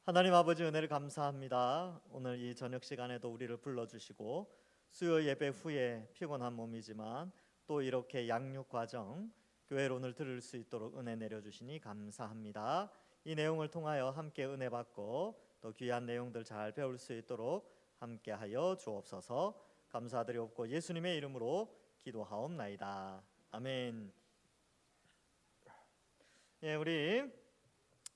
하나님 아버지 은혜를 감사합니다. 오늘 이 저녁 시간에도 우리를 불러주시고 수요 예배 후에 피곤한 몸이지만 또 이렇게 양육 과정 교회로 오늘 들을 수 있도록 은혜 내려주시니 감사합니다. 이 내용을 통하여 함께 은혜 받고 또 귀한 내용들 잘 배울 수 있도록 함께하여 주옵소서. 감사드리옵고 예수님의 이름으로 기도하옵나이다. 아멘. 예, 우리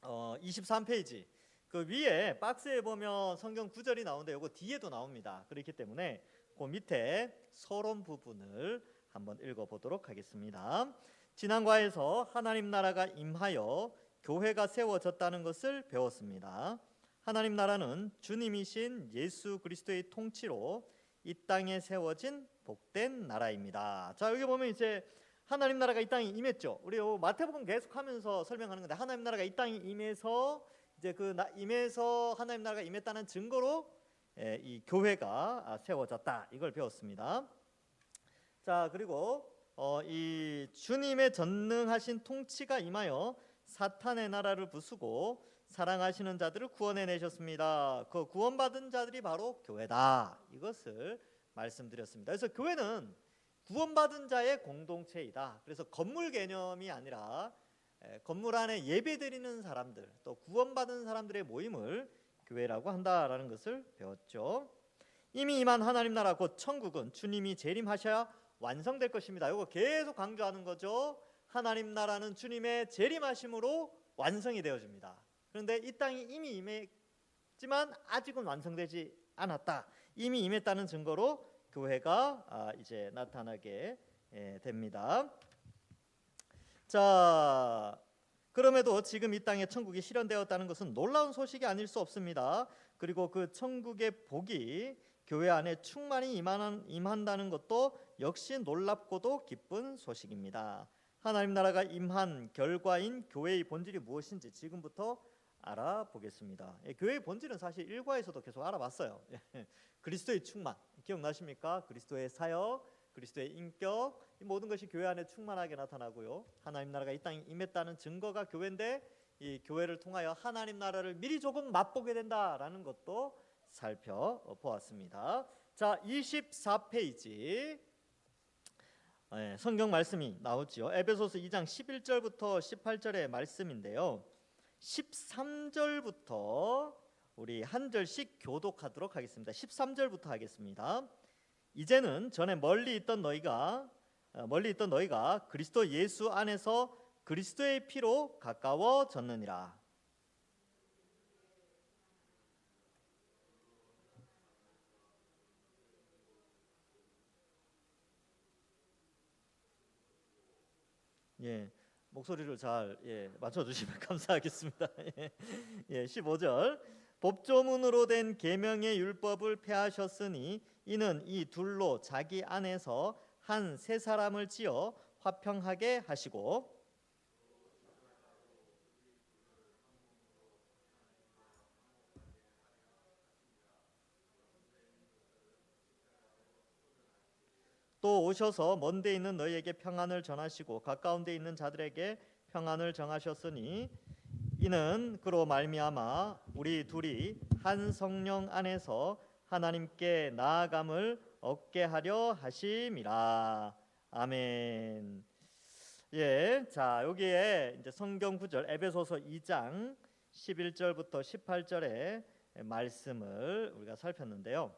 23페이지 그 위에 박스에 보면 성경 구절이 나오는데 이거 뒤에도 나옵니다. 그렇기 때문에 그 밑에 서론 부분을 한번 읽어보도록 하겠습니다. 지난 과에서 하나님 나라가 임하여 교회가 세워졌다는 것을 배웠습니다. 하나님 나라는 주님이신 예수 그리스도의 통치로 이 땅에 세워진 복된 나라입니다. 자, 여기 보면 이제 하나님 나라가 이 땅에 임했죠. 우리 마태복음 계속하면서 설명하는 건데 하나님 나라가 이 땅에 임해서 이제 임해서 하나님 나라가 임했다는 증거로 이 교회가 세워졌다, 이걸 배웠습니다. 자, 그리고 이 주님의 전능하신 통치가 임하여 사탄의 나라를 부수고 사랑하시는 자들을 구원해 내셨습니다. 그 구원받은 자들이 바로 교회다, 이것을 말씀드렸습니다. 그래서 교회는 구원받은 자의 공동체이다. 그래서 건물 개념이 아니라 건물 안에 예배드리는 사람들, 또 구원받은 사람들의 모임을 교회라고 한다라는 것을 배웠죠. 이미 임한 하나님 나라 곧 천국은 주님이 재림하셔야 완성될 것입니다. 이거 계속 강조하는 거죠. 하나님 나라는 주님의 재림하심으로 완성이 되어집니다. 그런데 이 땅이 이미 임했지만 아직은 완성되지 않았다. 이미 임했다는 증거로 교회가 이제 나타나게 됩니다. 자, 그럼에도 지금 이 땅에 천국이 실현되었다는 것은 놀라운 소식이 아닐 수 없습니다. 그리고 그 천국의 복이 교회 안에 충만히 임한다는 것도 역시 놀랍고도 기쁜 소식입니다. 하나님 나라가 임한 결과인 교회의 본질이 무엇인지 지금부터 알아보겠습니다. 교회의 본질은 사실 1과에서도 계속 알아봤어요. 그리스도의 충만, 기억나십니까? 그리스도의 사역, 그리스도의 인격, 이 모든 것이 교회 안에 충만하게 나타나고요. 하나님 나라가 이 땅에 임했다는 증거가 교회인데 이 교회를 통하여 하나님 나라를 미리 조금 맛보게 된다라는 것도 살펴보았습니다. 자, 24페이지 성경 말씀이 나오지요. 에베소서 2장 11절부터 18절의 말씀인데요. 13절부터 우리 한 절씩 교독하도록 하겠습니다. 13절부터 하겠습니다. 이제는 전에 멀리 있던 너희가 그리스도 예수 안에서 그리스도의 피로 가까워졌느니라. 예, 목소리를 잘 맞춰주시면 감사하겠습니다. 15절 법조문으로 된 계명의 율법을 폐하셨으니 이는 이 둘로 자기 안에서 한 새 사람을 지어 화평하게 하시고 또 오셔서 먼 데 있는 너희에게 평안을 전하시고 가까운 데 있는 자들에게 평안을 정하셨으니 이는 그로 말미암아 우리 둘이 한 성령 안에서 하나님께 나아감을 얻게 하려 하심이라. 아멘. 예, 자, 여기에 이제 성경 구절 에베소서 2장 11절부터 18절의 말씀을 우리가 살폈는데요.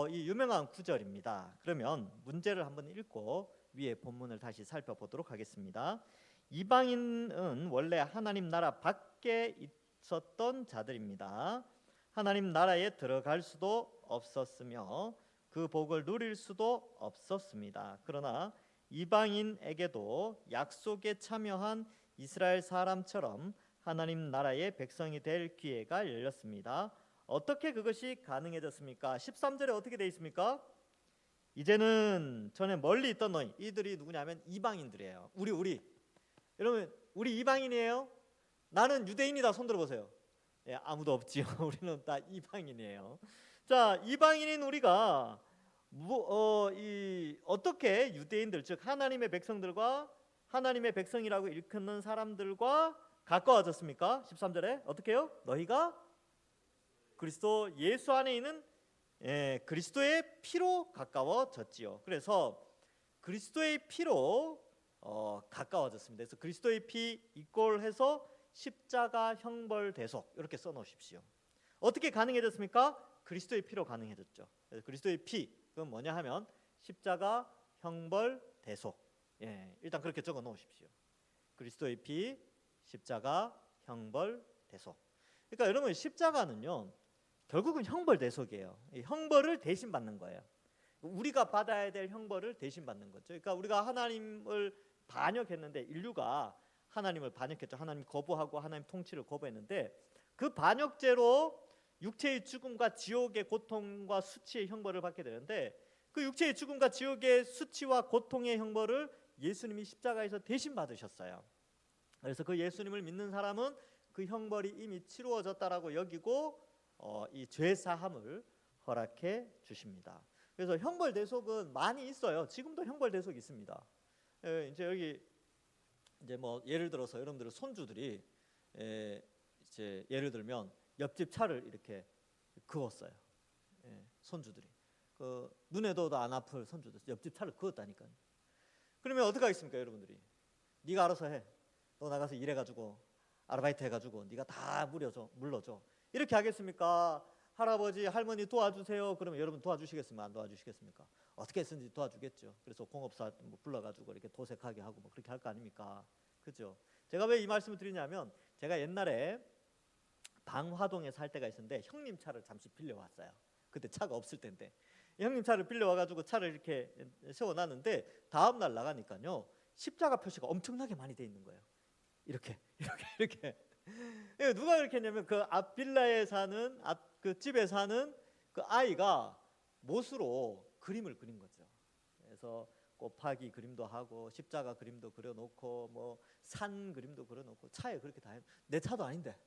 이 유명한 구절입니다. 그러면 문제를 한번 읽고 위에 본문을 다시 살펴보도록 하겠습니다. 이방인은 원래 하나님 나라 밖에 있었던 자들입니다. 하나님 나라에 들어갈 수도 없었으며 그 복을 누릴 수도 없었습니다. 그러나 이방인에게도 약속에 참여한 이스라엘 사람처럼 하나님 나라의 백성이 될 기회가 열렸습니다. 어떻게 그것이 가능해졌습니까? 13절에 어떻게 되어 있습니까? 이제는 전에 멀리 있던 너희, 이들이 누구냐면 이방인들이에요. 우리 여러분, 우리 이방인이에요? 나는 유대인이다. 손 들어보세요. 아무도 없지요. 우리는 다 이방인이에요. 자, 이방인인 우리가 어떻게 유대인들, 즉 하나님의 백성들과 하나님의 백성이라고 일컫는 사람들과 가까워졌습니까? 13절에 어떻게 해요? 너희가 그리스도 예수 안에 있는 그리스도의 피로 가까워졌지요. 그래서 그리스도의 피로 가까워졌습니다. 그래서 그리스도의 피 이꼴해서 십자가 형벌 대속 이렇게 써놓으십시오. 어떻게 가능해졌습니까? 그리스도의 피로 가능해졌죠. 그래서 그리스도의 피 그건 뭐냐 하면 십자가 형벌 대속. 일단 그렇게 적어 놓으십시오. 그리스도의 피 십자가 형벌 대속. 그러니까 여러분 십자가는요 결국은 형벌 대속이에요. 형벌을 대신 받는 거예요. 우리가 받아야 될 형벌을 대신 받는 거죠. 그러니까 우리가 하나님을 반역했는데 인류가 하나님을 반역했죠. 하나님 거부하고 하나님 통치를 거부했는데 그 반역죄로 육체의 죽음과 지옥의 고통과 수치의 형벌을 받게 되는데 그 육체의 죽음과 지옥의 수치와 고통의 형벌을 예수님이 십자가에서 대신 받으셨어요. 그래서 그 예수님을 믿는 사람은 그 형벌이 이미 치루어졌다라고 여기고 이 죄 사함을 허락해 주십니다. 그래서 형벌 대속은 많이 있어요. 지금도 형벌 대속이 있습니다. 이제 여기 이제 뭐 예를 들어서 여러분들 손주들이 이제 예를 들면 옆집 차를 이렇게 그었어요. 손주들이 그 눈에도 안 아플 손주들 옆집 차를 그었다니까요. 그러면 어떻게 하겠습니까, 여러분들이? 네가 알아서 해. 너 나가서 일해가지고 아르바이트 해가지고 네가 다 물러줘. 이렇게 하겠습니까? 할아버지 할머니 도와주세요. 그러면 여러분 도와주시겠습니까? 안 도와주시겠습니까? 어떻게 했는지 도와주겠죠. 그래서 공업사 뭐 불러가지고 이렇게 도색하게 하고 뭐 그렇게 할 거 아닙니까? 그죠? 제가 왜 이 말씀을 드리냐면 제가 옛날에 방화동에 살 때가 있었는데 형님 차를 잠시 빌려왔어요. 그때 차가 없을 때인데 형님 차를 빌려와가지고 차를 이렇게 세워놨는데 다음날 나가니까요 십자가 표시가 엄청나게 많이 돼 있는 거예요. 이렇게 누가 이렇게 했냐면 그 앞 빌라에 사는 앞 그 집에 사는 그 아이가 못으로 그림을 그린 거죠. 그래서 곱하기 그림도 하고 십자가 그림도 그려놓고 뭐 산 그림도 그려놓고 차에 그렇게 다 해. 내 차도 아닌데.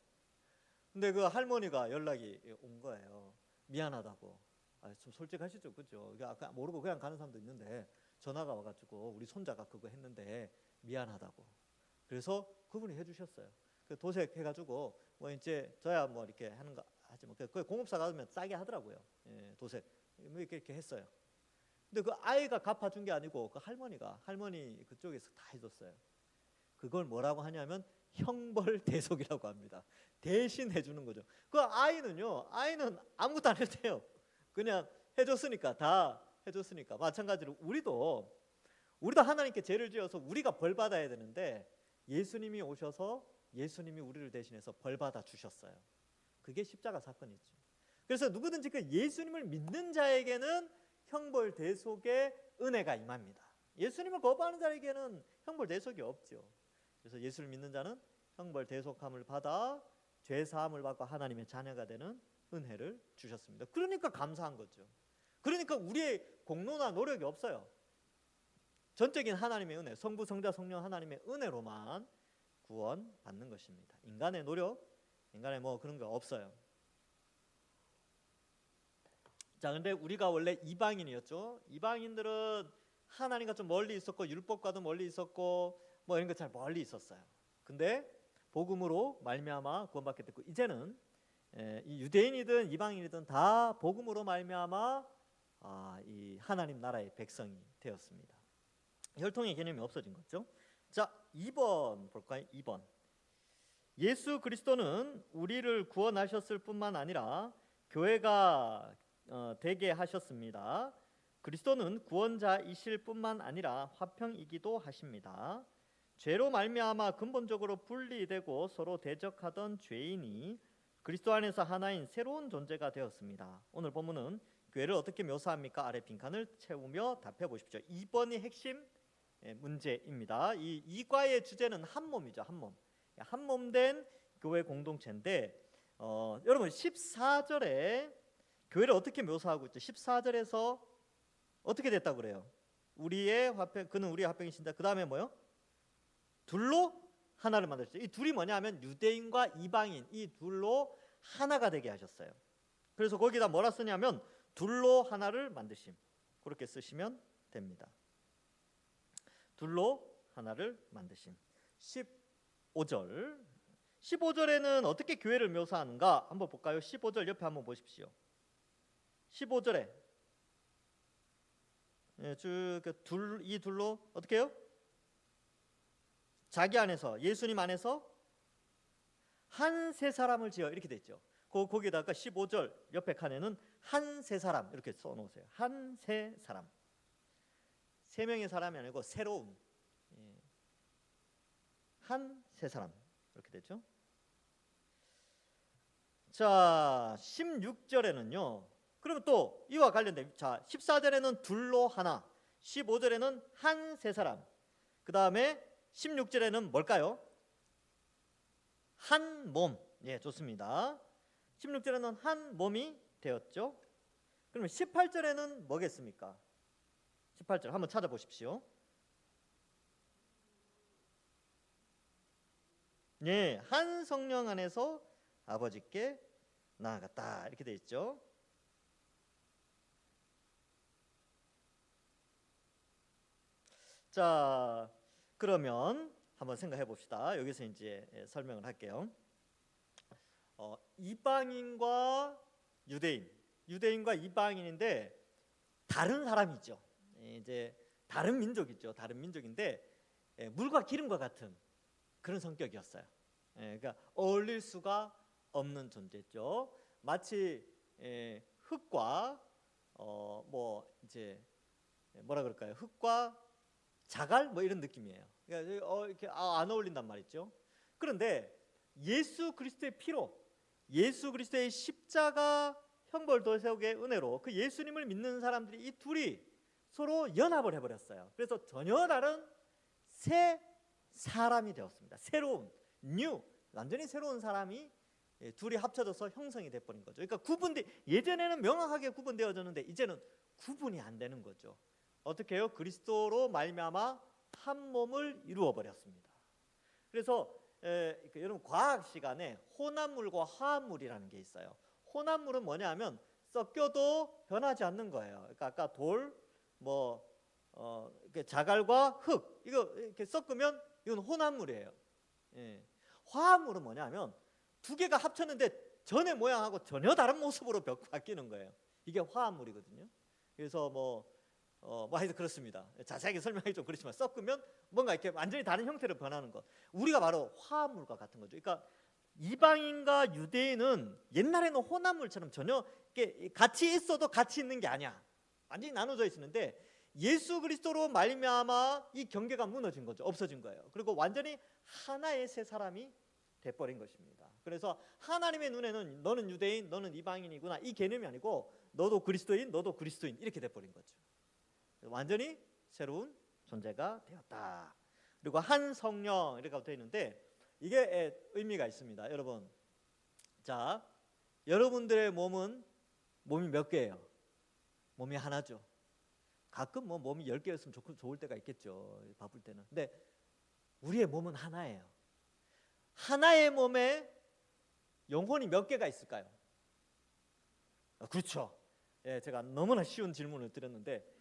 근데 그 할머니가 연락이 온 거예요. 미안하다고. 좀 솔직하시죠, 그죠? 아까 모르고 그냥 가는 사람도 있는데 전화가 와가지고 우리 손자가 그거 했는데 미안하다고. 그래서 그분이 해주셨어요. 그 도색해가지고 뭐 이제 저야 뭐 이렇게 하는 거 하지 뭐 그 공업사 가면 싸게 하더라고요. 도색 뭐 이렇게 했어요. 근데 그 아이가 갚아준 게 아니고 그 할머니 그쪽에서 다 해줬어요. 그걸 뭐라고 하냐면 형벌 대속이라고 합니다. 대신 해주는 거죠. 그 아이는 아무것도 안 해도 돼요. 그냥 해줬으니까 다 해줬으니까. 마찬가지로 우리도 하나님께 죄를 지어서 우리가 벌 받아야 되는데 예수님이 오셔서 예수님이 우리를 대신해서 벌 받아 주셨어요. 그게 십자가 사건이죠. 그래서 누구든지 그 예수님을 믿는 자에게는 형벌 대속의 은혜가 임합니다. 예수님을 거부하는 자에게는 형벌 대속이 없죠. 그래서 예수를 믿는 자는 형벌 대속함을 받아 죄 사함을 받고 하나님의 자녀가 되는 은혜를 주셨습니다. 그러니까 감사한 거죠. 그러니까 우리의 공로나 노력이 없어요. 전적인 하나님의 은혜, 성부, 성자, 성령 하나님의 은혜로만 구원 받는 것입니다. 인간의 노력, 인간의 뭐 그런 거 없어요. 자, 근데 우리가 원래 이방인이었죠. 이방인들은 하나님과 좀 멀리 있었고 율법과도 멀리 있었고 뭐 이런 거 잘 멀리 있었어요. 근데 복음으로 말미암아 구원받게 됐고 이제는 이 유대인이든 이방인이든 다 복음으로 말미암아 이 하나님 나라의 백성이 되었습니다. 혈통의 개념이 없어진 거죠. 자, 2번 볼까요? 2번. 예수 그리스도는 우리를 구원하셨을 뿐만 아니라 교회가 되게 하셨습니다. 그리스도는 구원자이실 뿐만 아니라 화평이기도 하십니다. 죄로 말미암아 근본적으로 분리되고 서로 대적하던 죄인이 그리스도 안에서 하나인 새로운 존재가 되었습니다. 오늘 본문은 교회를 어떻게 묘사합니까? 아래 빈칸을 채우며 답해 보십시오. 2번이 핵심 문제입니다. 이 과의 주제는 한 몸이죠. 한 몸 된 교회 공동체인데 여러분 14절에 교회를 어떻게 묘사하고 있죠? 14절에서 어떻게 됐다고 그래요? 그는 우리의 화평이신다. 그 다음에 뭐요? 둘로 하나를 만드셨죠. 이 둘이 뭐냐 하면 유대인과 이방인 이 둘로 하나가 되게 하셨어요. 그래서 거기다 뭐라 쓰냐면 둘로 하나를 만드심. 그렇게 쓰시면 됩니다. 둘로 하나를 만드심. 15절 15절에는 어떻게 교회를 묘사하는가 한번 볼까요? 15절 옆에 한번 보십시오. 15절에 이 둘로 어떻게 해요? 자기 안에서, 예수님 안에서 한 세 사람을 지어, 이렇게 돼 있죠. 거기다가 15절 옆에 칸에는 한 세 사람 이렇게 써놓으세요. 한 세 사람. 세 명의 사람이 아니고 새로운 한 세 사람 이렇게 되죠. 자, 16절에는요. 그러면 또 이와 관련된, 자, 14절에는 둘로 하나, 15절에는 한 세 사람, 그 다음에 16절에는 뭘까요? 한 몸. 예, 좋습니다. 16절에는 한 몸이 되었죠. 그러면 18절에는 뭐겠습니까? 18절 한번 찾아보십시오. 예, 한 성령 안에서 아버지께 나아갔다 이렇게 되어 있죠. 자, 그러면 한번 생각해 봅시다. 여기서 이제 설명을 할게요. 이방인과 유대인, 유대인과 이방인인데 다른 사람이죠. 이제 다른 민족이죠. 다른 민족인데 물과 기름과 같은 그런 성격이었어요. 그러니까 어울릴 수가 없는 존재죠. 마치 흙과 뭐 이제 뭐라 그럴까요? 흙과 자갈 뭐 이런 느낌이에요. 그러니까 이렇게 안 어울린단 말이죠. 그런데 예수 그리스도의 피로, 예수 그리스도의 십자가 형벌도색의 은혜로 그 예수님을 믿는 사람들이 이 둘이 서로 연합을 해버렸어요. 그래서 전혀 다른 새 사람이 되었습니다. 새로운 뉴, 완전히 새로운 사람이 둘이 합쳐져서 형성이 돼버린 거죠. 그러니까 예전에는 명확하게 구분되어졌는데 이제는 구분이 안 되는 거죠. 어떻게 해요? 그리스도로 말미암아 한 몸을 이루어 버렸습니다. 그래서 여러분 과학 시간에 혼합물과 화합물이라는 게 있어요. 혼합물은 뭐냐면 섞여도 변하지 않는 거예요. 그러니까 아까 돌, 자갈과 흙 이거 이렇게 섞으면 이건 혼합물이에요. 화합물은 뭐냐면 두 개가 합쳤는데 전의 모양하고 전혀 다른 모습으로 바뀌는 거예요. 이게 화합물이거든요. 그래서 하여튼 그렇습니다. 자세하게 설명하기 좀 그렇지만 섞으면 뭔가 이렇게 완전히 다른 형태로 변하는 것. 우리가 바로 화합물과 같은 거죠. 그러니까 이방인과 유대인은 옛날에는 혼합물처럼 전혀 같이 있어도 같이 있는 게 아니야. 완전히 나눠져 있었는데 예수 그리스도로 말미암아 이 경계가 무너진 거죠. 없어진 거예요. 그리고 완전히 하나의 새 사람이 돼버린 것입니다. 그래서 하나님의 눈에는 너는 유대인, 너는 이방인이구나 이 개념이 아니고 너도 그리스도인, 너도 그리스도인 이렇게 돼버린 거죠. 완전히 새로운 존재가 되었다. 그리고 한 성령 이렇게 되어 있는데 이게 의미가 있습니다. 여러분, 자, 여러분들의 몸이 몇 개예요? 몸이 하나죠. 가끔 몸이 10개였으면 좋을 때가 있겠죠. 바쁠 때는. 근데 우리의 몸은 하나예요. 하나의 몸에 영혼이 몇 개가 있을까요? 그렇죠. 제가 너무나 쉬운 질문을 드렸는데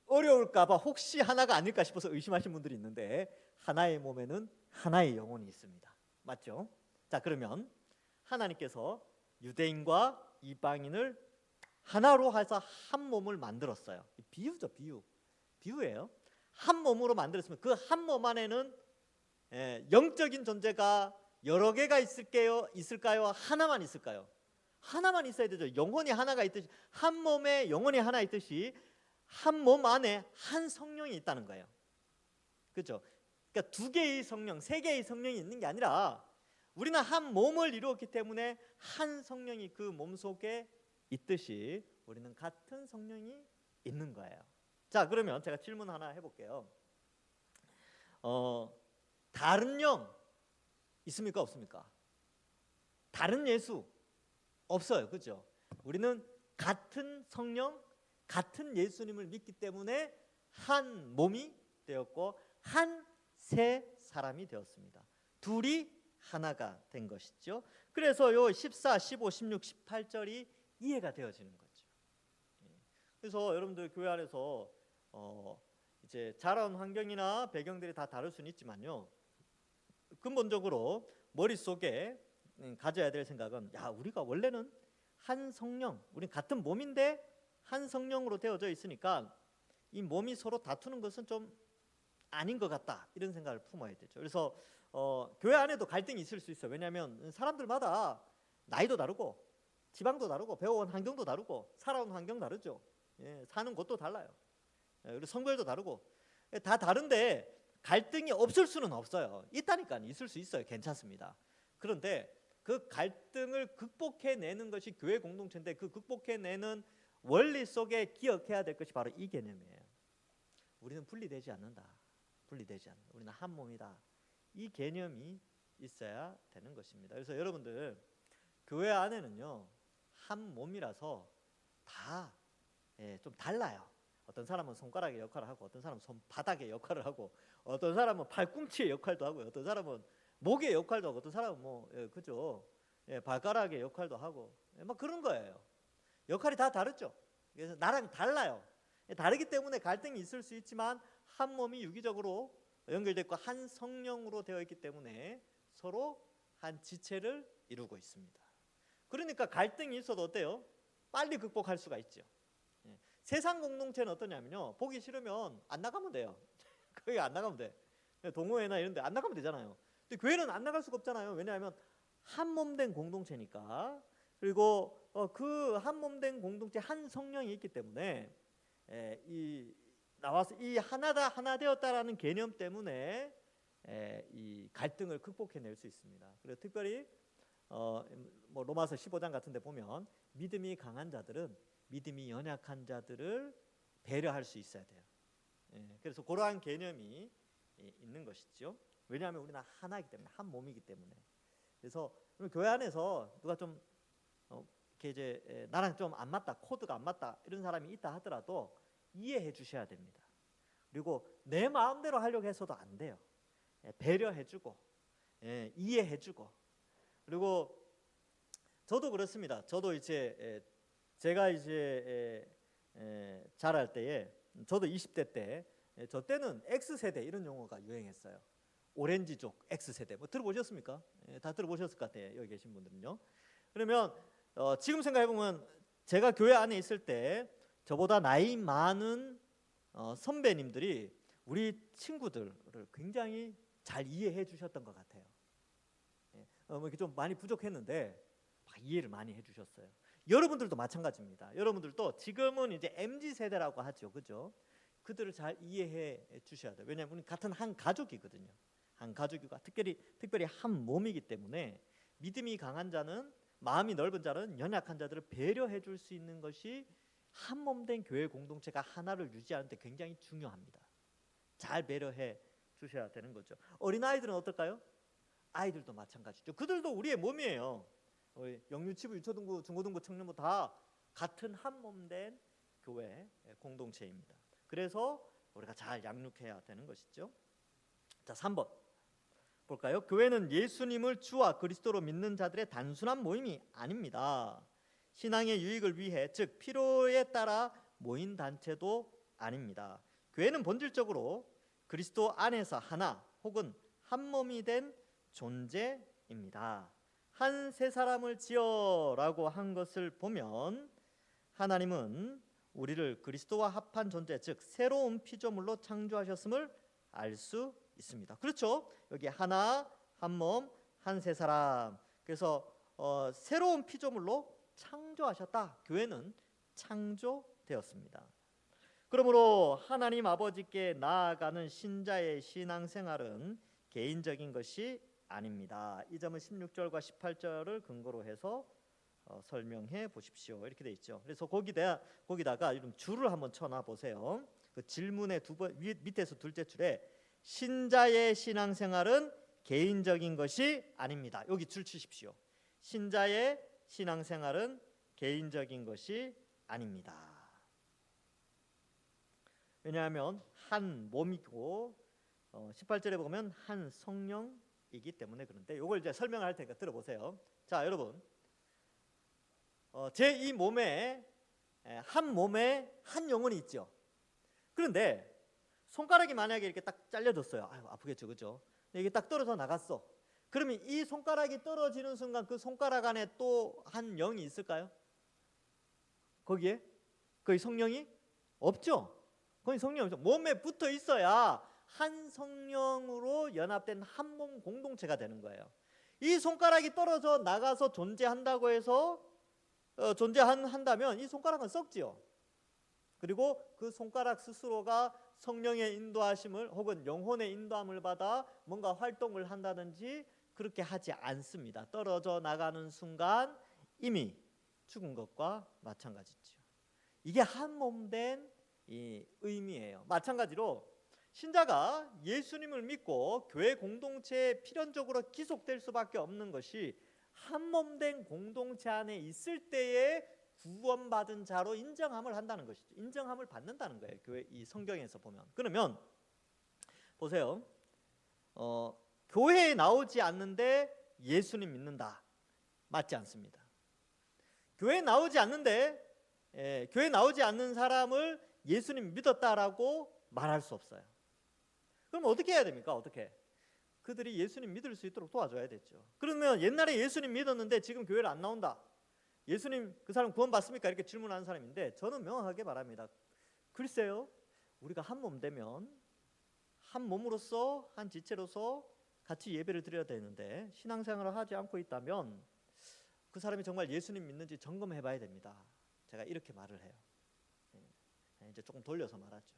어려울까봐 혹시 하나가 아닐까 싶어서 의심하신 분들이 있는데 하나의 몸에는 하나의 영혼이 있습니다. 맞죠? 자, 그러면 하나님께서 유대인과 이방인을 하나로 해서 한 몸을 만들었어요. 비유죠, 비유예요. 한 몸으로 만들었으면 그 한 몸 안에는 영적인 존재가 여러 개가 있을까요? 하나만 있을까요? 하나만 있어야 되죠. 영혼이 하나가 있듯이 한 몸에 영혼이 하나 있듯이 한 몸 안에 한 성령이 있다는 거예요. 그렇죠? 그러니까 두 개의 성령, 세 개의 성령이 있는 게 아니라 우리는 한 몸을 이루었기 때문에 한 성령이 그 몸 속에 있듯이 우리는 같은 성령이 있는 거예요. 자, 그러면 제가 질문 하나 해볼게요. 다른 영 있습니까? 없습니까? 다른 예수 없어요. 그렇죠? 우리는 같은 성령, 같은 예수님을 믿기 때문에 한 몸이 되었고 한 새 사람이 되었습니다. 둘이 하나가 된 것이죠. 그래서 요 14, 15, 16, 18절이 이해가 되어지는 거죠. 그래서 여러분들 교회 안에서 이제 자라온 환경이나 배경들이 다 다를 수는 있지만요. 근본적으로 머릿속에 가져야 될 생각은, 야, 우리가 원래는 한 성령, 우린 같은 몸인데 한 성령으로 되어져 있으니까 이 몸이 서로 다투는 것은 좀 아닌 것 같다, 이런 생각을 품어야 되죠. 그래서 교회 안에도 갈등이 있을 수 있어요. 왜냐하면 사람들마다 나이도 다르고 지방도 다르고 배워온 환경도 다르고 살아온 환경 다르죠. 예, 사는 곳도 달라요. 예, 그리고 성별도 다르고 다 다른데 갈등이 없을 수는 없어요. 있다니까. 있을 수 있어요. 괜찮습니다. 그런데 그 갈등을 극복해내는 것이 교회 공동체인데, 그 극복해내는 원리 속에 기억해야 될 것이 바로 이 개념이에요. 우리는 분리되지 않는다. 분리되지 않는다. 우리는 한 몸이다. 이 개념이 있어야 되는 것입니다. 그래서 여러분들, 교회 안에는요, 한 몸이라서 다 좀 달라요. 어떤 사람은 손가락의 역할을 하고, 어떤 사람은 손바닥의 역할을 하고, 어떤 사람은 팔꿈치의 역할도 하고, 어떤 사람은 목의 역할도 하고, 어떤 사람은 그죠? 발가락의 역할도 하고, 막 그런 거예요. 역할이 다 다르죠. 그래서 나랑 달라요. 다르기 때문에 갈등이 있을 수 있지만 한 몸이 유기적으로 연결되고 한 성령으로 되어 있기 때문에 서로 한 지체를 이루고 있습니다. 그러니까 갈등이 있어도 어때요? 빨리 극복할 수가 있죠. 세상 공동체는 어떠냐면요, 보기 싫으면 안 나가면 돼요. 거기 안 나가면 돼. 동호회나 이런 데 안 나가면 되잖아요. 근데 교회는 안 나갈 수가 없잖아요. 왜냐하면 한 몸 된 공동체니까. 그리고 그 한 몸 된 공동체 한 성령이 있기 때문에 이 나와서 이 하나다, 하나 되었다라는 개념 때문에 이 갈등을 극복해낼 수 있습니다. 그리고 특별히 뭐 로마서 15장 같은 데 보면 믿음이 강한 자들은 믿음이 연약한 자들을 배려할 수 있어야 돼요. 그래서 그러한 개념이 있는 것이죠. 왜냐하면 우리는 하나이기 때문에, 한 몸이기 때문에. 그래서 교회 안에서 누가 좀 이렇게 이제 나랑 좀 안 맞다, 코드가 안 맞다, 이런 사람이 있다 하더라도 이해해 주셔야 됩니다. 그리고 내 마음대로 하려고 해서도 안 돼요. 배려해주고 이해해주고. 그리고 저도 그렇습니다. 저도 이제 제가 이제 자랄 때에, 저도 20대 때, 저 때는 X세대 이런 용어가 유행했어요. 오렌지족 X세대. 뭐 들어보셨습니까? 다 들어보셨을 것 같아요. 여기 계신 분들은요. 그러면 지금 생각해보면 제가 교회 안에 있을 때 저보다 나이 많은 선배님들이 우리 친구들을 굉장히 잘 이해해 주셨던 것 같아요. 뭐 이렇게 좀 많이 부족했는데 막 이해를 많이 해주셨어요. 여러분들도 마찬가지입니다. 여러분들도 지금은 이제 MZ 세대라고 하죠, 그죠? 그들을 잘 이해해 주셔야 돼요. 왜냐하면 우리 같은 한 가족이거든요. 한 가족이고 특별히 한 몸이기 때문에 믿음이 강한 자는, 마음이 넓은 자는 연약한 자들을 배려해 줄 수 있는 것이 한 몸 된 교회 공동체가 하나를 유지하는 데 굉장히 중요합니다. 잘 배려해 주셔야 되는 거죠. 어린아이들은 어떨까요? 아이들도 마찬가지죠. 그들도 우리의 몸이에요. 영유치부, 유초등부, 중고등부, 청년부 다 같은 한 몸 된 교회 공동체입니다. 그래서 우리가 잘 양육해야 되는 것이죠. 자, 3번 볼까요? 교회는 예수님을 주와 그리스도로 믿는 자들의 단순한 모임이 아닙니다. 신앙의 유익을 위해, 즉 필요에 따라 모인 단체도 아닙니다. 교회는 본질적으로 그리스도 안에서 하나 혹은 한 몸이 된 존재입니다. 한 세 사람을 지어라고 한 것을 보면 하나님은 우리를 그리스도와 합한 존재, 즉 새로운 피조물로 창조하셨음을 알 수 있습니다. 그렇죠? 여기 하나, 한 몸, 한 세 사람. 그래서 새로운 피조물로 창조하셨다. 교회는 창조되었습니다. 그러므로 하나님 아버지께 나아가는 신자의 신앙생활은 개인적인 것이 아닙니다. 이 점은 16절과 18절을 근거로 해서 설명해 보십시오. 이렇게 돼 있죠. 그래서 거기다가 이런 줄을 한번 쳐놔 보세요. 그 질문의 밑에서 둘째 줄에 신자의 신앙생활은 개인적인 것이 아닙니다. 여기 줄 치십시오. 신자의 신앙생활은 개인적인 것이 아닙니다. 왜냐하면 한 몸이고 18절에 보면 한 성령이기 때문에. 그런데 이걸 이제 설명할 테니까 들어보세요. 자, 여러분, 제 이 몸에 한 몸에 한 영혼이 있죠. 그런데 손가락이 만약에 이렇게 딱 잘려졌어요. 아유, 아프겠죠, 그죠? 이게 딱 떨어져 나갔어. 그러면 이 손가락이 떨어지는 순간 그 손가락 안에 또 한 영이 있을까요? 거기에? 거기 성령이 없죠. 거기 성령이 없죠. 몸에 붙어 있어야 한 성령으로 연합된 한 몸 공동체가 되는 거예요. 이 손가락이 떨어져 나가서 존재한다고 해서 존재한다면 이 손가락은 썩지요. 그리고 그 손가락 스스로가 성령의 인도하심을 혹은 영혼의 인도함을 받아 뭔가 활동을 한다든지 그렇게 하지 않습니다. 떨어져 나가는 순간 이미 죽은 것과 마찬가지죠. 이게 한 몸 된 이 의미예요. 마찬가지로 신자가 예수님을 믿고 교회 공동체에 필연적으로 기속될 수밖에 없는 것이 한 몸 된 공동체 안에 있을 때에 구원받은 자로 인정함을 한다는 것이죠. 인정함을 받는다는 거예요. 교회 이 성경에서 보면. 그러면 보세요. 교회에 나오지 않는데 예수님 믿는다. 맞지 않습니다. 교회에 나오지 않는데 교회에 나오지 않는 사람을 예수님 믿었다라고 말할 수 없어요. 그럼 어떻게 해야 됩니까? 어떻게? 그들이 예수님 믿을 수 있도록 도와줘야 되죠. 그러면 옛날에 예수님 믿었는데 지금 교회를 안 나온다. 예수님 그 사람 구원 받습니까? 이렇게 질문하는 사람인데 저는 명확하게 말합니다. 글쎄요. 우리가 한 몸 되면 한 몸으로서 한 지체로서 같이 예배를 드려야 되는데 신앙생활을 하지 않고 있다면 그 사람이 정말 예수님 믿는지 점검해 봐야 됩니다. 제가 이렇게 말을 해요. 이제 조금 돌려서 말하죠.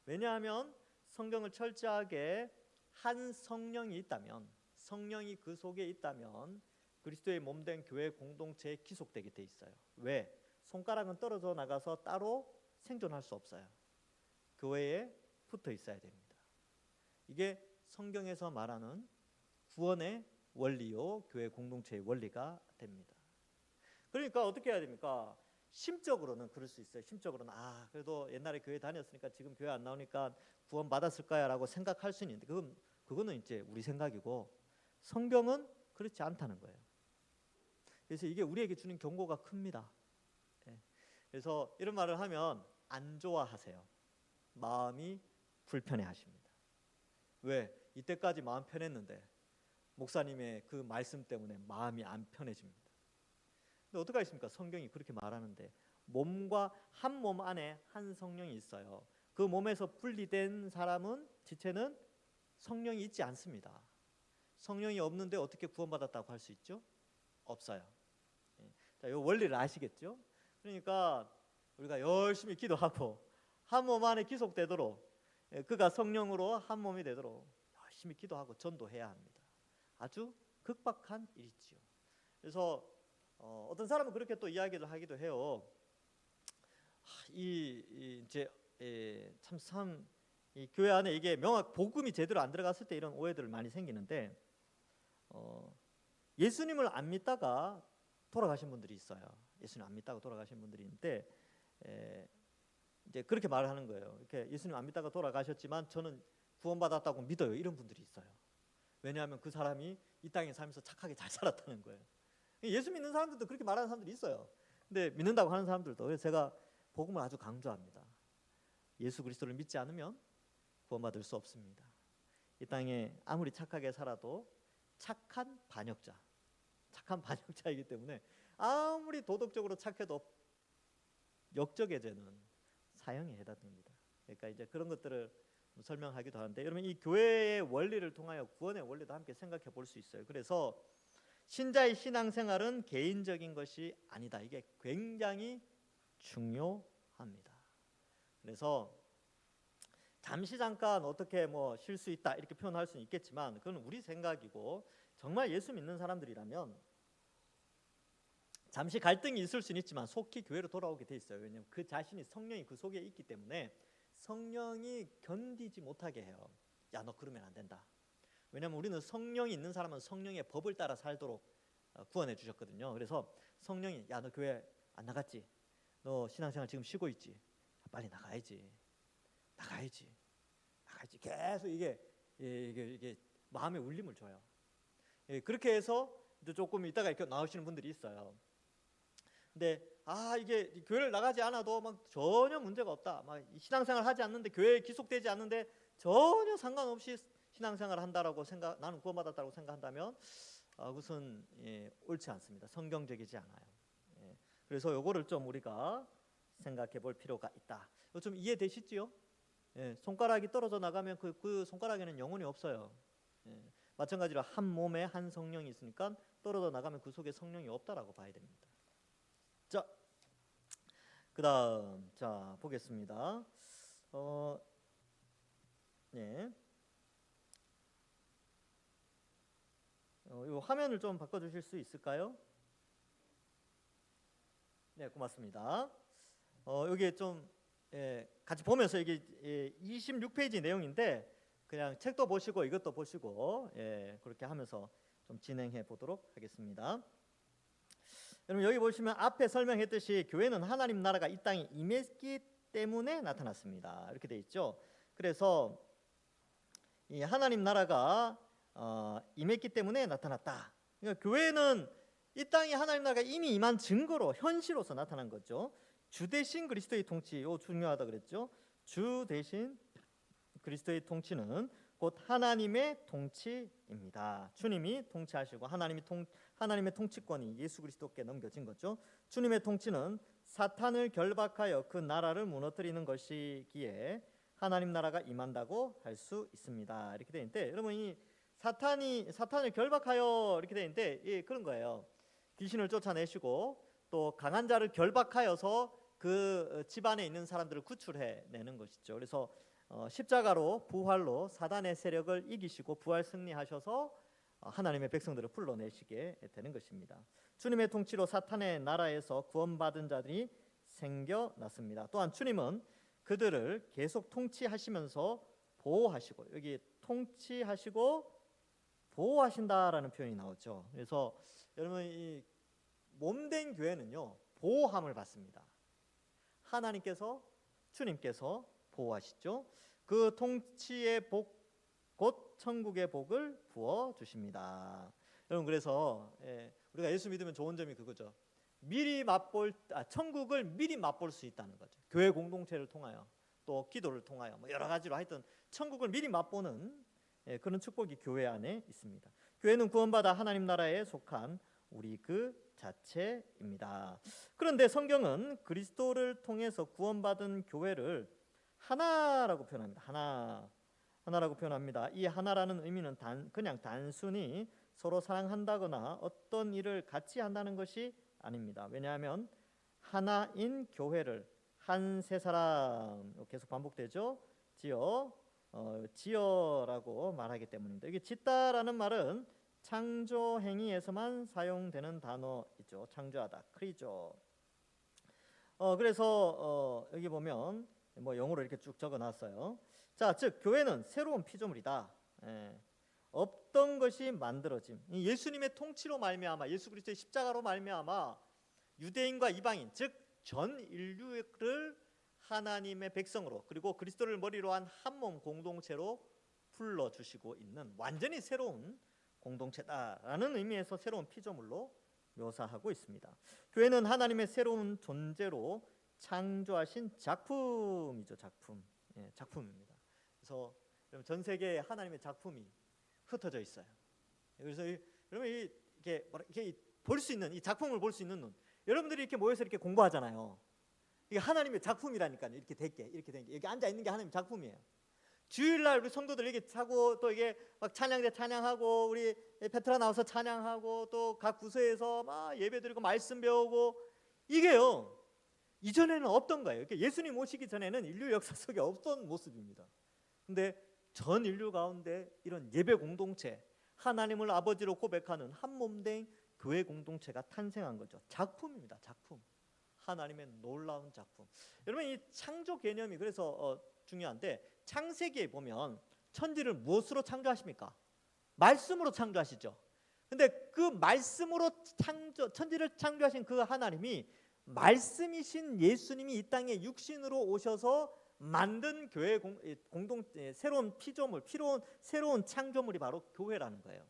왜냐하면 성경을 철저하게 한 성령이 있다면, 성령이 그 속에 있다면 그리스도의 몸된 교회 공동체에 기속되게 돼 있어요. 왜? 손가락은 떨어져 나가서 따로 생존할 수 없어요. 교회에 붙어 있어야 됩니다. 이게 성경에서 말하는 구원의 원리요, 교회 공동체의 원리가 됩니다. 그러니까 어떻게 해야 됩니까? 심적으로는 그럴 수 있어요. 심적으로는 그래도 옛날에 교회 다녔으니까 지금 교회 안 나오니까 구원 받았을 거야라고 생각할 수 있는데 그거는 이제 우리 생각이고 성경은 그렇지 않다는 거예요. 그래서 이게 우리에게 주는 경고가 큽니다. 그래서 이런 말을 하면 안 좋아하세요. 마음이 불편해하십니다. 왜? 이때까지 마음 편했는데 목사님의 그 말씀 때문에 마음이 안 편해집니다. 근데 어떻게 하겠습니까? 성경이 그렇게 말하는데 몸과 한 몸 안에 한 성령이 있어요. 그 몸에서 분리된 사람은 지체는 성령이 있지 않습니다. 성령이 없는데 어떻게 구원받았다고 할 수 있죠? 없어요. 자, 이 원리를 아시겠죠? 그러니까 우리가 열심히 기도하고 한 몸 안에 기속되도록 그가 성령으로 한 몸이 되도록 열심히 기도하고 전도해야 합니다. 아주 극박한 일이지요. 그래서 어떤 사람은 그렇게 또 이야기를 하기도 해요. 이제 참 이 교회 안에 이게 명확 복음이 제대로 안 들어갔을 때 이런 오해들을 많이 생기는데 예수님을 안 믿다가 돌아가신 분들이 있어요. 예수님 안 믿다가 돌아가신 분들이 있는데 이제 그렇게 말을 하는 거예요. 이렇게 예수님 안 믿다가 돌아가셨지만 저는 구원받았다고 믿어요. 이런 분들이 있어요. 왜냐하면 그 사람이 이 땅에 살면서 착하게 잘 살았다는 거예요. 예수 믿는 사람들도 그렇게 말하는 사람들이 있어요. 근데 믿는다고 하는 사람들도. 그래서 제가 복음을 아주 강조합니다. 예수 그리스도를 믿지 않으면 구원받을 수 없습니다. 이 땅에 아무리 착하게 살아도 착한 반역자이기 때문에 아무리 도덕적으로 착해도 역적의 죄는 사형에 해당됩니다. 그러니까 이제 그런 것들을 설명하기도 하는데 여러분 이 교회의 원리를 통하여 구원의 원리도 함께 생각해 볼 수 있어요. 그래서 신자의 신앙생활은 개인적인 것이 아니다. 이게 굉장히 중요합니다. 그래서 잠시 잠깐 어떻게 쉴 수 있다 이렇게 표현할 수는 있겠지만 그건 우리 생각이고 정말 예수 믿는 사람들이라면 잠시 갈등이 있을 수는 있지만 속히 교회로 돌아오게 돼 있어요. 왜냐하면 그 자신이 성령이 그 속에 있기 때문에 성령이 견디지 못하게 해요. 야, 너 그러면 안 된다. 왜냐하면 우리는 성령이 있는 사람은 성령의 법을 따라 살도록 구원해 주셨거든요. 그래서 성령이 야, 너 교회 안 나갔지? 너 신앙생활 지금 쉬고 있지? 빨리 나가야지. 계속 이게 마음의 울림을 줘요. 그렇게 해서 이제 조금 있다가 이렇게 나오시는 분들이 있어요. 근데 이게 교회를 나가지 않아도 막 전혀 문제가 없다. 막 신앙생활 하지 않는데 교회에 기속되지 않는데 전혀 상관없이 신앙생활을 한다라고 나는 구원받았다고 생각한다면 그것은 옳지 않습니다. 성경적이지 않아요. 그래서 요거를 좀 우리가 생각해 볼 필요가 있다. 이거 좀 이해되시지요? 손가락이 떨어져 나가면 그 손가락에는 영혼이 없어요. 마찬가지로 한 몸에 한 성령이 있으니까 떨어져 나가면 그 속에 성령이 없다라고 봐야 됩니다. 자, 그다음 자 보겠습니다. 네. 이 화면을 좀 바꿔주실 수 있을까요? 네, 고맙습니다. 여기 좀 같이 보면서 이게 26페이지 내용인데 그냥 책도 보시고 이것도 보시고 그렇게 하면서 좀 진행해 보도록 하겠습니다. 여러분 여기 보시면 앞에 설명했듯이 교회는 하나님 나라가 이 땅에 임했기 때문에 나타났습니다. 이렇게 돼 있죠. 그래서 이 하나님 나라가 임했기 때문에 나타났다. 그러니까 교회는 이 땅에 하나님 나라가 이미 임한 증거로 현실로서 나타난 거죠. 주 대신 그리스도의 통치, 이거 중요하다 그랬죠. 주 대신 그리스도의 통치는 곧 하나님의 통치입니다. 주님이 통치하시고 하나님의 통치권이 예수 그리스도께 넘겨진 거죠. 주님의 통치는 사탄을 결박하여 그 나라를 무너뜨리는 것이기에 하나님 나라가 임한다고 할 수 있습니다. 이렇게 되어 있는데 여러분 이 사탄을 결박하여 이렇게 되어 있는데 그런 거예요. 귀신을 쫓아내시고 또 강한 자를 결박하여서 그 집안에 있는 사람들을 구출해 내는 것이죠. 그래서 십자가로 부활로 사단의 세력을 이기시고 부활 승리하셔서 하나님의 백성들을 불러내시게 되는 것입니다. 주님의 통치로 사탄의 나라에서 구원받은 자들이 생겨났습니다. 또한 주님은 그들을 계속 통치하시면서 보호하시고, 여기 통치하시고 보호하신다라는 표현이 나오죠. 그래서 여러분 이 몸된 교회는요 보호함을 받습니다. 하나님께서 주님께서 보호하시죠. 그 통치의 복 곧 천국의 복을 부어 주십니다. 여러분 그래서 우리가 예수 믿으면 좋은 점이 그거죠. 천국을 미리 맛볼 수 있다는 거죠. 교회 공동체를 통하여 또 기도를 통하여 뭐 여러 가지로 하여튼 천국을 미리 맛보는 그런 축복이 교회 안에 있습니다. 교회는 구원받아 하나님 나라에 속한 우리 그 자체입니다. 그런데 성경은 그리스도를 통해서 구원받은 교회를 하나라고 표현합니다. 하나라고 표현합니다. 이 하나라는 의미는 그냥 단순히 서로 사랑한다거나 어떤 일을 같이 한다는 것이 아닙니다. 왜냐하면 하나인 교회를 한 세 사람 계속 반복되죠. 지어라고 말하기 때문입니다. 이게 짓다라는 말은 창조 행위에서만 사용되는 단어이죠. 창조하다, 크리죠. 그래서 여기 보면 뭐 영어로 이렇게 쭉 적어놨어요. 자, 즉 교회는 새로운 피조물이다. 없던 것이 만들어짐. 예수님의 통치로 말미암아, 예수 그리스도의 십자가로 말미암아 유대인과 이방인, 즉 전 인류를 하나님의 백성으로 그리고 그리스도를 머리로 한 한 몸 공동체로 불러주시고 있는 완전히 새로운 공동체다라는 의미에서 새로운 피조물로 묘사하고 있습니다. 교회는 하나님의 새로운 존재로 창조하신 작품이죠. 작품입니다. 그래서 전 세계에 하나님의 작품이 흩어져 있어요. 그래서 여러분 이렇게 볼 수 있는 이 작품을 볼 수 있는 눈. 여러분들이 이렇게 모여서 이렇게 공부하잖아요. 이게 하나님의 작품이라니까요. 이렇게 된 게 여기 앉아 있는 게 하나님의 작품이에요. 주일날 우리 성도들 이렇게 하고 또 이게 막 찬양대 찬양하고 우리 페트라 나와서 찬양하고 또 각 부서에서 막 예배드리고 말씀 배우고 이게요 이전에는 없던 거예요. 예수님 오시기 전에는 인류 역사 속에 없던 모습입니다. 근데 전 인류 가운데 이런 예배 공동체, 하나님을 아버지로 고백하는 한 몸된 교회 공동체가 탄생한 거죠. 작품입니다. 작품. 하나님의 놀라운 작품. 여러분 이 창조 개념이 그래서 중요한데 창세기에 보면 천지를 무엇으로 창조하십니까? 말씀으로 창조하시죠. 근데 그 말씀으로 천지를 창조하신 그 하나님이 말씀이신 예수님이 이 땅에 육신으로 오셔서 만든 교회 새로운 피조물, 새로운 창조물이 바로 교회라는 거예요.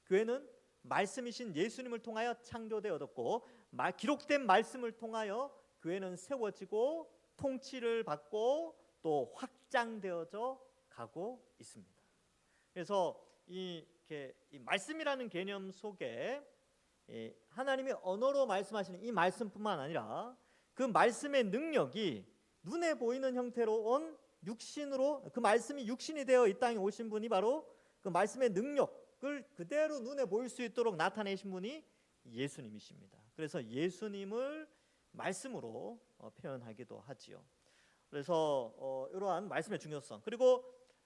교회는 말씀이신 예수님을 통하여 창조되어졌고 기록된 말씀을 통하여 교회는 세워지고 통치를 받고 또 확장되어져 가고 있습니다. 그래서 이 말씀이라는 개념 속에 하나님이 언어로 말씀하시는 이 말씀뿐만 아니라 그 말씀의 능력이 눈에 보이는 형태로 온 육신으로, 그 말씀이 육신이 되어 이 땅에 오신 분이 바로 그 말씀의 능력을 그대로 눈에 보일 수 있도록 나타내신 분이 예수님이십니다. 그래서 예수님을 말씀으로 표현하기도 하지요. 그래서 이러한 말씀의 중요성, 그리고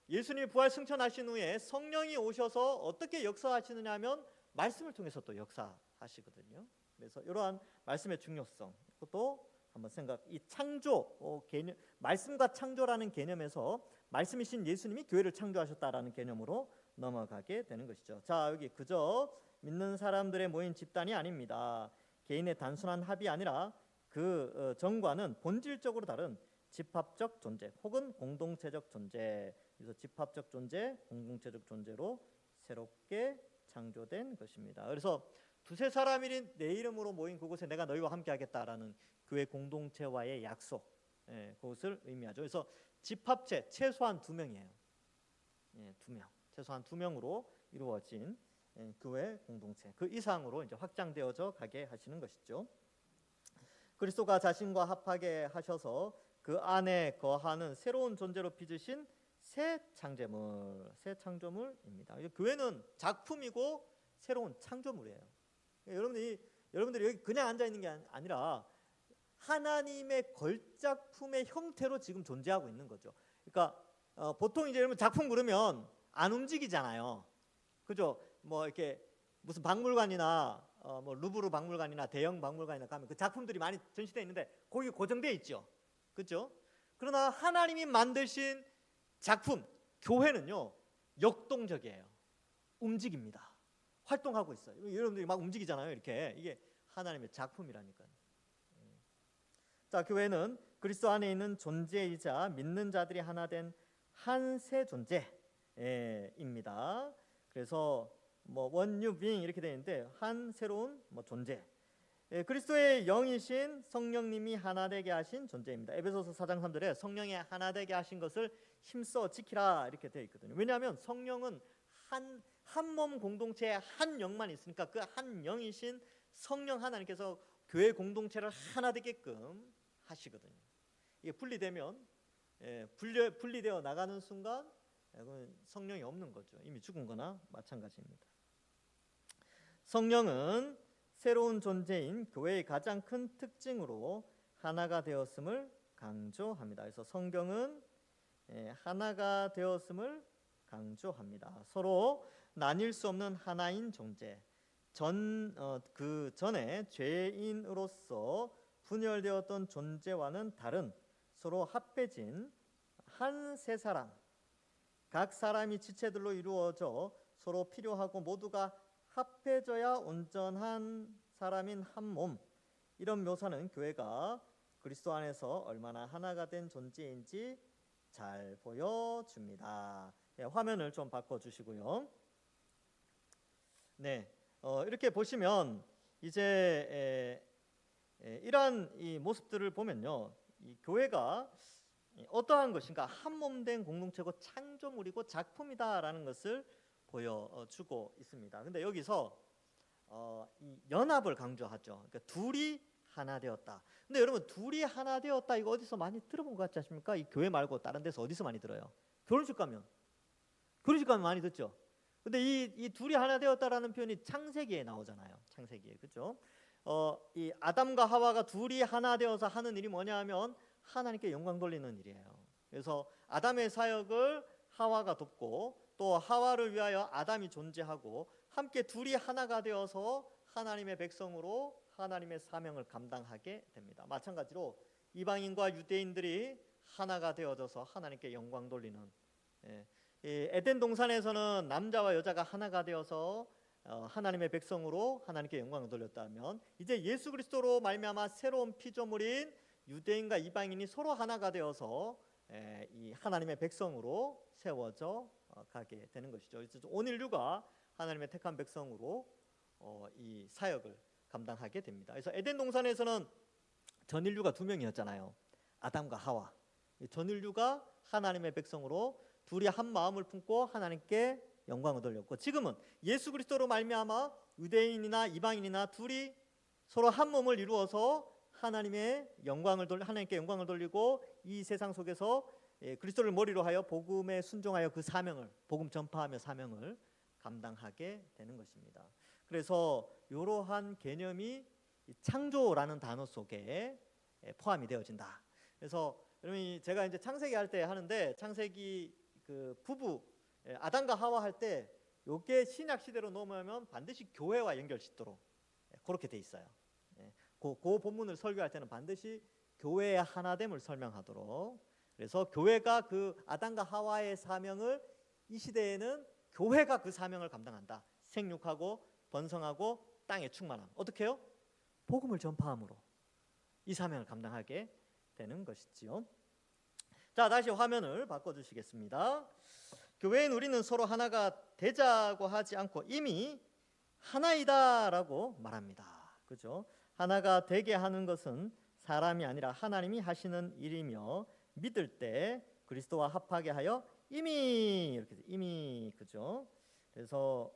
예수님이 부활 승천하신 후에 성령이 오셔서 어떻게 역사하시느냐 하면 말씀을 통해서 또 역사하시거든요. 그래서 이러한 말씀의 중요성, 그것도 한번 이 창조 개념, 말씀과 창조라는 개념에서 말씀이신 예수님이 교회를 창조하셨다라는 개념으로 넘어가게 되는 것이죠. 자, 여기 그저 믿는 사람들의 모인 집단이 아닙니다. 개인의 단순한 합이 아니라 그 전과는 본질적으로 다른 집합적 존재 혹은 공동체적 존재, 그래서 집합적 존재, 공동체적 존재로 새롭게 창조된 것입니다. 그래서 두세 사람이 내 이름으로 모인 그곳에 내가 너희와 함께 하겠다라는 교회 공동체와의 약속, 그것을 의미하죠. 그래서 집합체 최소한 2명이에요. 2명, 최소한 2명으로 이루어진 교회 공동체, 그 이상으로 이제 확장되어져 가게 하시는 것이죠. 그리스도가 자신과 합하게 하셔서 그 안에 거하는 새로운 존재로 빚으신 새 창조물입니다. 교회는 작품이고 새로운 창조물이에요. 여러분들이 여기 그냥 앉아 있는 게 아니라 하나님의 걸작품의 형태로 지금 존재하고 있는 거죠. 그러니까 보통 이제 여러분 작품 그러면 안 움직이잖아요. 그죠? 뭐 이렇게 무슨 박물관이나 뭐 루브르 박물관이나 대형 박물관이나 가면 그 작품들이 많이 전시되어 있는데 거기 고정되어 있죠. 그죠? 그러나 하나님이 만드신 작품, 교회는요, 역동적이에요. 움직입니다. 활동하고 있어요. 여러분들이 막 움직이잖아요. 이렇게. 이게 하나님의 작품이라니까요. 자, 교회는 그리스도 안에 있는 존재이자 믿는 자들이 하나 된 한 새 존재입니다. 그래서 뭐 one new being 이렇게 되어 있는데 한 새로운 존재. 그리스도의 영이신 성령님이 하나 되게 하신 존재입니다. 에베소서 4장 3절에 성령이 하나 되게 하신 것을 힘써 지키라 이렇게 되어 있거든요. 왜냐하면 성령은 한 몸 공동체에 한 영만 있으니까 그 한 영이신 성령 하나님께서 교회 공동체를 하나 되게끔 하시거든요. 이게 분리되면 분리되어 나가는 순간 성령이 없는 거죠. 이미 죽은 거나 마찬가지입니다. 성령은 새로운 존재인 교회의 가장 큰 특징으로 하나가 되었음을 강조합니다. 그래서 성경은 하나가 되었음을 강조합니다. 서로 나뉠 수 없는 하나인 존재. 그 전에 죄인으로서 분열되었던 존재와는 다른 서로 합해진 한 세 사람, 각 사람이 지체들로 이루어져 서로 필요하고 모두가 합해져야 온전한 사람인 한 몸. 이런 묘사는 교회가 그리스도 안에서 얼마나 하나가 된 존재인지 잘 보여줍니다. 화면을 좀 바꿔주시고요. 네, 이렇게 보시면 이제 이러한 이 모습들을 보면요, 이 교회가 어떠한 것인가, 한 몸 된 공동체고 창조물이고 작품이다라는 것을 보여주고 있습니다. 근데 여기서 이 연합을 강조하죠. 그러니까 둘이 하나 되었다. 근데 여러분, 둘이 하나 되었다 이거 어디서 많이 들어본 것 같지 않습니까? 이 교회 말고 다른 데서 어디서 많이 들어요? 결혼식 가면 많이 듣죠. 근데 이 둘이 하나 되었다라는 표현이 창세기에 나오잖아요. 창세기에, 그렇죠? 이 아담과 하와가 둘이 하나 되어서 하는 일이 뭐냐 하면 하나님께 영광 돌리는 일이에요. 그래서 아담의 사역을 하와가 돕고 또 하와를 위하여 아담이 존재하고 함께 둘이 하나가 되어서 하나님의 백성으로 하나님의 사명을 감당하게 됩니다. 마찬가지로 이방인과 유대인들이 하나가 되어져서 하나님께 영광 돌리는, 이 에덴 동산에서는 남자와 여자가 하나가 되어서 하나님의 백성으로 하나님께 영광을 돌렸다면, 이제 예수 그리스도로 말미암아 새로운 피조물인 유대인과 이방인이 서로 하나가 되어서 이 하나님의 백성으로 세워져 가게 되는 것이죠. 온 인류가 하나님의 택한 백성으로 이 사역을 감당하게 됩니다. 그래서 에덴 동산에서는 전 인류가 2명이었잖아요. 아담과 하와. 전 인류가 하나님의 백성으로 둘이 한 마음을 품고 하나님께 영광을 돌렸고, 지금은 예수 그리스도로 말미암아 유대인이나 이방인이나 둘이 서로 한 몸을 이루어서 하나님께 영광을 돌리고 이 세상 속에서 그리스도를 머리로 하여 복음에 순종하여 그 사명을, 복음 전파하며 사명을 감당하게 되는 것입니다. 그래서 이러한 개념이 창조라는 단어 속에 포함이 되어진다. 그래서 여러분이 제가 이제 창세기 할 때 하는데, 창세기 그 부부 아담과 하와 할 때 요게 신약 시대로 넘어오면 반드시 교회와 연결짓도록 그렇게 돼 있어요. 그 본문을 설교할 때는 반드시 교회의 하나됨을 설명하도록. 그래서 교회가 그 아담과 하와의 사명을, 이 시대에는 교회가 그 사명을 감당한다. 생육하고 번성하고 땅에 충만함. 어떻게 해요? 복음을 전파함으로 이 사명을 감당하게 되는 것이지요. 자, 다시 화면을 바꿔주시겠습니다. 교회인 우리는 서로 하나가 되자고 하지 않고 이미 하나이다라고 말합니다. 그죠? 하나가 되게 하는 것은 사람이 아니라 하나님이 하시는 일이며, 믿을 때 그리스도와 합하게 하여 이미, 이렇게 이미, 그죠? 그래서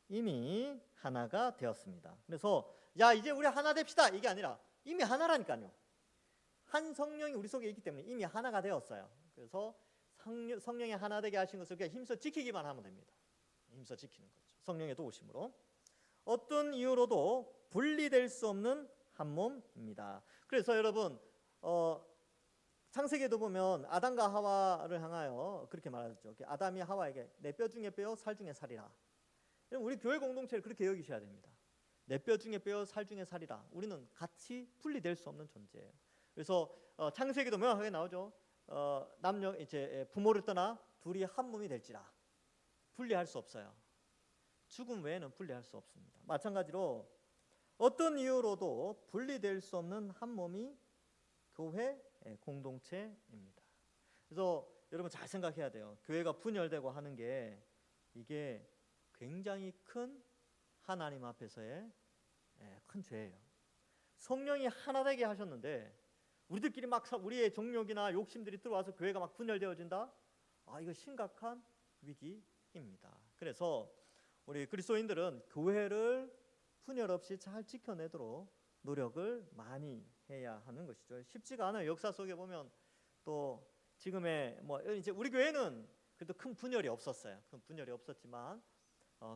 이미 하나가 되었습니다. 그래서 야, 이제 우리 하나 됩시다, 이게 아니라 이미 하나라니까요. 한 성령이 우리 속에 있기 때문에 이미 하나가 되었어요. 그래서 성령이 하나 되게 하신 것을 그냥 힘써 지키기만 하면 됩니다. 힘써 지키는 거죠. 성령의 도우심으로. 어떤 이유로도 분리될 수 없는 한 몸입니다. 그래서 여러분 창세기에도 보면 아담과 하와를 향하여 그렇게 말하죠. 아담이 하와에게 내 뼈 중에 뼈요 살 중에 살이라. 우리 교회 공동체를 그렇게 여기셔야 됩니다. 내 뼈 중에 뼈요 살 중에 살이라. 우리는 같이 분리될 수 없는 존재예요. 그래서 창세기도 명확하게 나오죠. 남녀 이제 부모를 떠나 둘이 한 몸이 될지라. 분리할 수 없어요. 죽음 외에는 분리할 수 없습니다. 마찬가지로 어떤 이유로도 분리될 수 없는 한 몸이 교회 공동체입니다. 그래서 여러분 잘 생각해야 돼요. 교회가 분열되고 하는 게 이게 굉장히 큰 하나님 앞에서의 큰 죄예요. 성령이 하나 되게 하셨는데 우리들끼리 막 우리의 정욕이나 욕심들이 들어와서 교회가 막 분열되어진다? 이거 심각한 위기입니다. 그래서 우리 그리스도인들은 교회를 분열 없이 잘 지켜내도록 노력을 많이 해야 하는 것이죠. 쉽지가 않아요. 역사 속에 보면 또 지금의 이제 우리 교회는 그래도 큰 분열이 없었어요. 큰 분열이 없었지만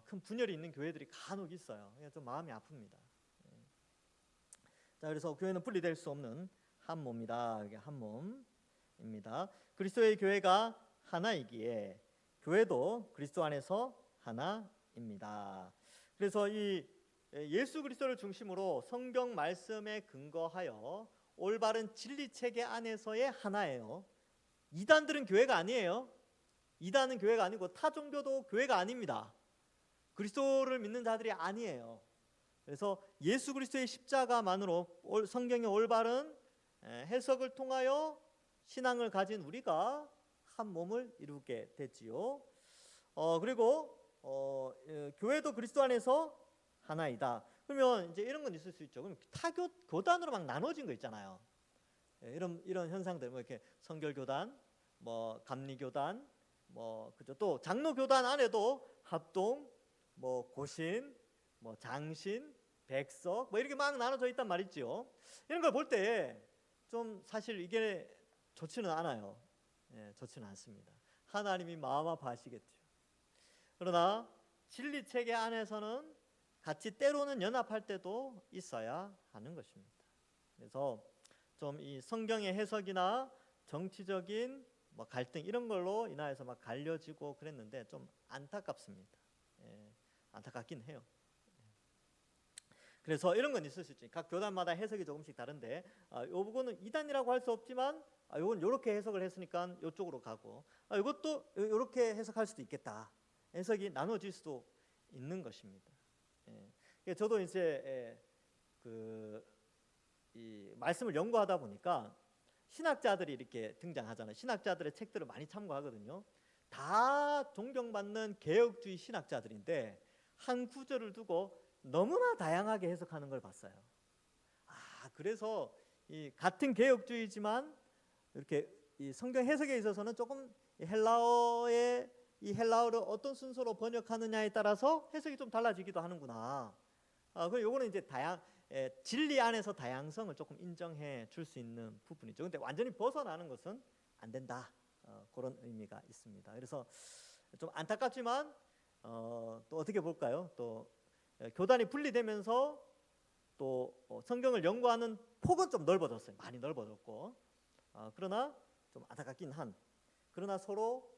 큰 분열이 있는 교회들이 간혹 있어요. 좀 마음이 아픕니다. 자, 그래서 교회는 분리될 수 없는 한 몸이다. 이게 한 몸입니다. 그리스도의 교회가 하나이기에 교회도 그리스도 안에서 하나입니다. 그래서 이 예수 그리스도를 중심으로 성경 말씀에 근거하여 올바른 진리 체계 안에서의 하나예요. 이단들은 교회가 아니에요. 이단은 교회가 아니고 타 종교도 교회가 아닙니다. 그리스도를 믿는 자들이 아니에요. 그래서 예수 그리스도의 십자가만으로 성경의 올바른 해석을 통하여 신앙을 가진 우리가 한 몸을 이루게 되지요. 그리고 교회도 그리스도 안에서 하나이다. 그러면 이제 이런 건 있을 수 있죠. 그럼 타교 교단으로 막 나눠진 거 있잖아요. 이런 현상들, 이렇게 성결교단, 감리교단, 그죠? 또 장로교단 안에도 합동, 고신, 장신, 백석, 이렇게 막 나눠져 있단 말이지요. 이런 걸 볼 때 좀 사실 이게 좋지는 않아요. 좋지는 않습니다. 하나님이 마음 아파하시겠죠. 그러나 진리 체계 안에서는 같이 때로는 연합할 때도 있어야 하는 것입니다. 그래서 좀 이 성경의 해석이나 정치적인 갈등 이런 걸로 인하여서 막 갈려지고 그랬는데 좀 안타깝습니다. 안타깝긴 해요. 그래서 이런 건 있을 수 있죠. 각 교단마다 해석이 조금씩 다른데 요 부분은 이단이라고 할 수 없지만 요건 요렇게 해석을 했으니까 요쪽으로 가고 이것도 요렇게 해석할 수도 있겠다. 해석이 나눠질 수도 있는 것입니다. 저도 이제 이 말씀을 연구하다 보니까 신학자들이 이렇게 등장하잖아요. 신학자들의 책들을 많이 참고하거든요. 다 존경받는 개혁주의 신학자들인데 한 구절을 두고 너무나 다양하게 해석하는 걸 봤어요. 그래서 이 같은 개혁주의지만 이렇게 이 성경 해석에 있어서는 조금 헬라어의 이 헬라어를 어떤 순서로 번역하느냐에 따라서 해석이 좀 달라지기도 하는구나. 그리고 요거는 이제 진리 안에서 다양성을 조금 인정해 줄 수 있는 부분이죠. 근데 완전히 벗어나는 것은 안 된다. 그런 의미가 있습니다. 그래서 좀 안타깝지만 또 어떻게 볼까요? 또 교단이 분리되면서 또 성경을 연구하는 폭은 좀 넓어졌어요. 많이 넓어졌고 그러나 좀 안타깝긴 한, 그러나 서로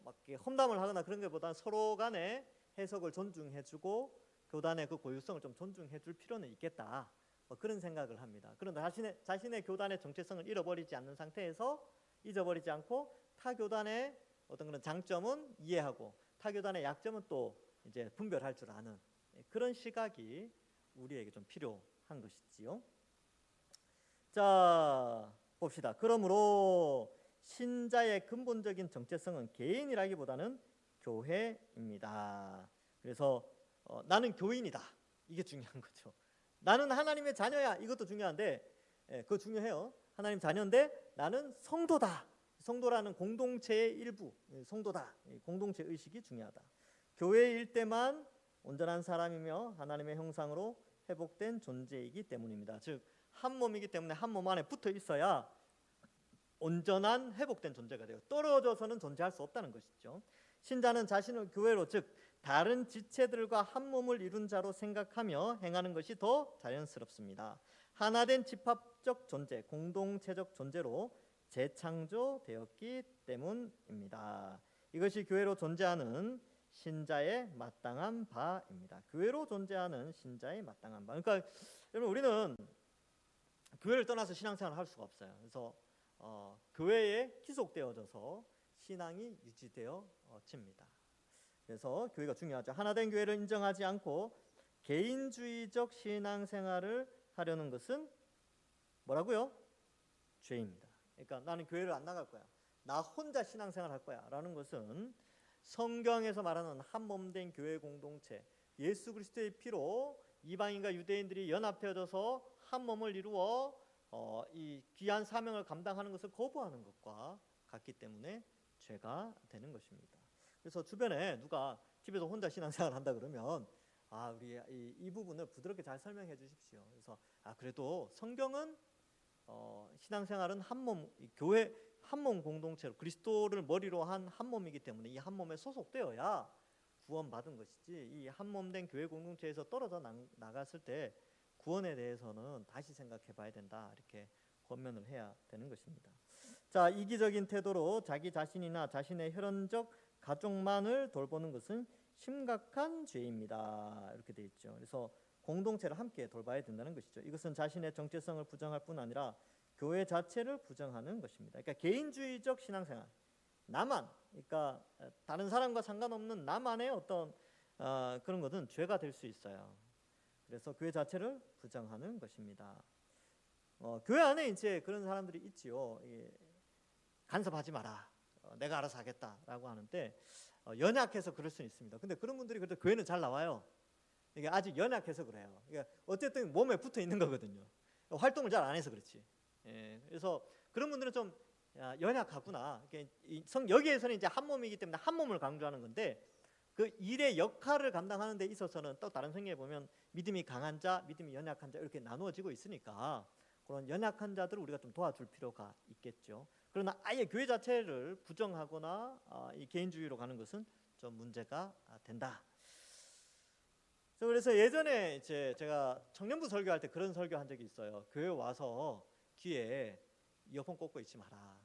막 이렇게 험담을 하거나 그런 것보다 서로 간에 해석을 존중해주고 교단의 그 고유성을 좀 존중해줄 필요는 있겠다. 그런 생각을 합니다. 그런데 자신의 교단의 정체성을 잃어버리지 않는 상태에서 잊어버리지 않고 타 교단의 어떤 그런 장점은 이해하고 타 교단의 약점은 또 이제 분별할 줄 아는 그런 시각이 우리에게 좀 필요한 것이지요. 자, 봅시다. 그러므로 신자의 근본적인 정체성은 개인이라기보다는 교회입니다. 그래서 나는 교인이다. 이게 중요한 거죠. 나는 하나님의 자녀야. 이것도 중요한데 그거 중요해요. 하나님 자녀인데 나는 성도다. 성도라는 공동체의 일부, 성도다. 공동체 의식이 중요하다. 교회일 때만 온전한 사람이며 하나님의 형상으로 회복된 존재이기 때문입니다. 즉 한 몸이기 때문에 한 몸 안에 붙어 있어야 온전한 회복된 존재가 돼요. 떨어져서는 존재할 수 없다는 것이죠. 신자는 자신을 교회로, 즉 다른 지체들과 한 몸을 이룬 자로 생각하며 행하는 것이 더 자연스럽습니다. 하나된 집합적 존재, 공동체적 존재로 재창조되었기 때문입니다. 이것이 교회로 존재하는 신자의 마땅한 바입니다. 교회로 존재하는 신자의 마땅한 바. 그러니까 여러분 우리는 교회를 떠나서 신앙생활을 할 수가 없어요. 그래서 교회에 기속되어져서 신앙이 유지되어집니다. 그래서 교회가 중요하죠. 하나된 교회를 인정하지 않고 개인주의적 신앙생활을 하려는 것은 뭐라고요? 죄입니다. 그러니까 나는 교회를 안 나갈 거야, 나 혼자 신앙생활 할 거야 라는 것은 성경에서 말하는 한 몸된 교회 공동체, 예수 그리스도의 피로 이방인과 유대인들이 연합되어져서 한 몸을 이루어 이 귀한 사명을 감당하는 것을 거부하는 것과 같기 때문에 죄가 되는 것입니다. 그래서 주변에 누가 집에서 혼자 신앙생활 한다 그러면 우리 이 부분을 부드럽게 잘 설명해 주십시오. 그래서 그래도 성경은 신앙생활은 한 몸, 교회 한 몸 공동체로 그리스도를 머리로 한 한 몸이기 때문에 이 한 몸에 소속되어야 구원받은 것이지, 이 한 몸된 교회 공동체에서 떨어져 나갔을 때 구원에 대해서는 다시 생각해 봐야 된다, 이렇게 권면을 해야 되는 것입니다. 자, 이기적인 태도로 자기 자신이나 자신의 혈연적 가족만을 돌보는 것은 심각한 죄입니다. 이렇게 되어 있죠. 그래서 공동체를 함께 돌봐야 된다는 것이죠. 이것은 자신의 정체성을 부정할 뿐 아니라 교회 자체를 부정하는 것입니다. 그러니까 개인주의적 신앙생활, 나만, 그러니까 다른 사람과 상관없는 나만의 어떤 그런 것은 죄가 될 수 있어요. 그래서 교회 자체를 부정하는 것입니다. 교회 안에 이제 그런 사람들이 있지요. 간섭하지 마라, 내가 알아서 하겠다라고 하는데 연약해서 그럴 수 있습니다. 근데 그런 분들이 그래도 교회는 잘 나와요. 이게 아직 연약해서 그래요. 그러니까 어쨌든 몸에 붙어 있는 거거든요. 활동을 잘 안 해서 그렇지. 그래서 그런 분들은 좀 연약하구나. 여기에서는 이제 한 몸이기 때문에 한 몸을 강조하는 건데, 그 일의 역할을 감당하는 데 있어서는 또 다른 성경에 보면 믿음이 강한 자, 믿음이 연약한 자 이렇게 나누어지고 있으니까 그런 연약한 자들을 우리가 좀 도와줄 필요가 있겠죠. 그러나 아예 교회 자체를 부정하거나 이 개인주의로 가는 것은 좀 문제가 된다. 그래서 예전에 이제 제가 청년부 설교할 때 그런 설교한 적이 있어요. 교회 와서 귀에 이어폰 꽂고 있지 마라.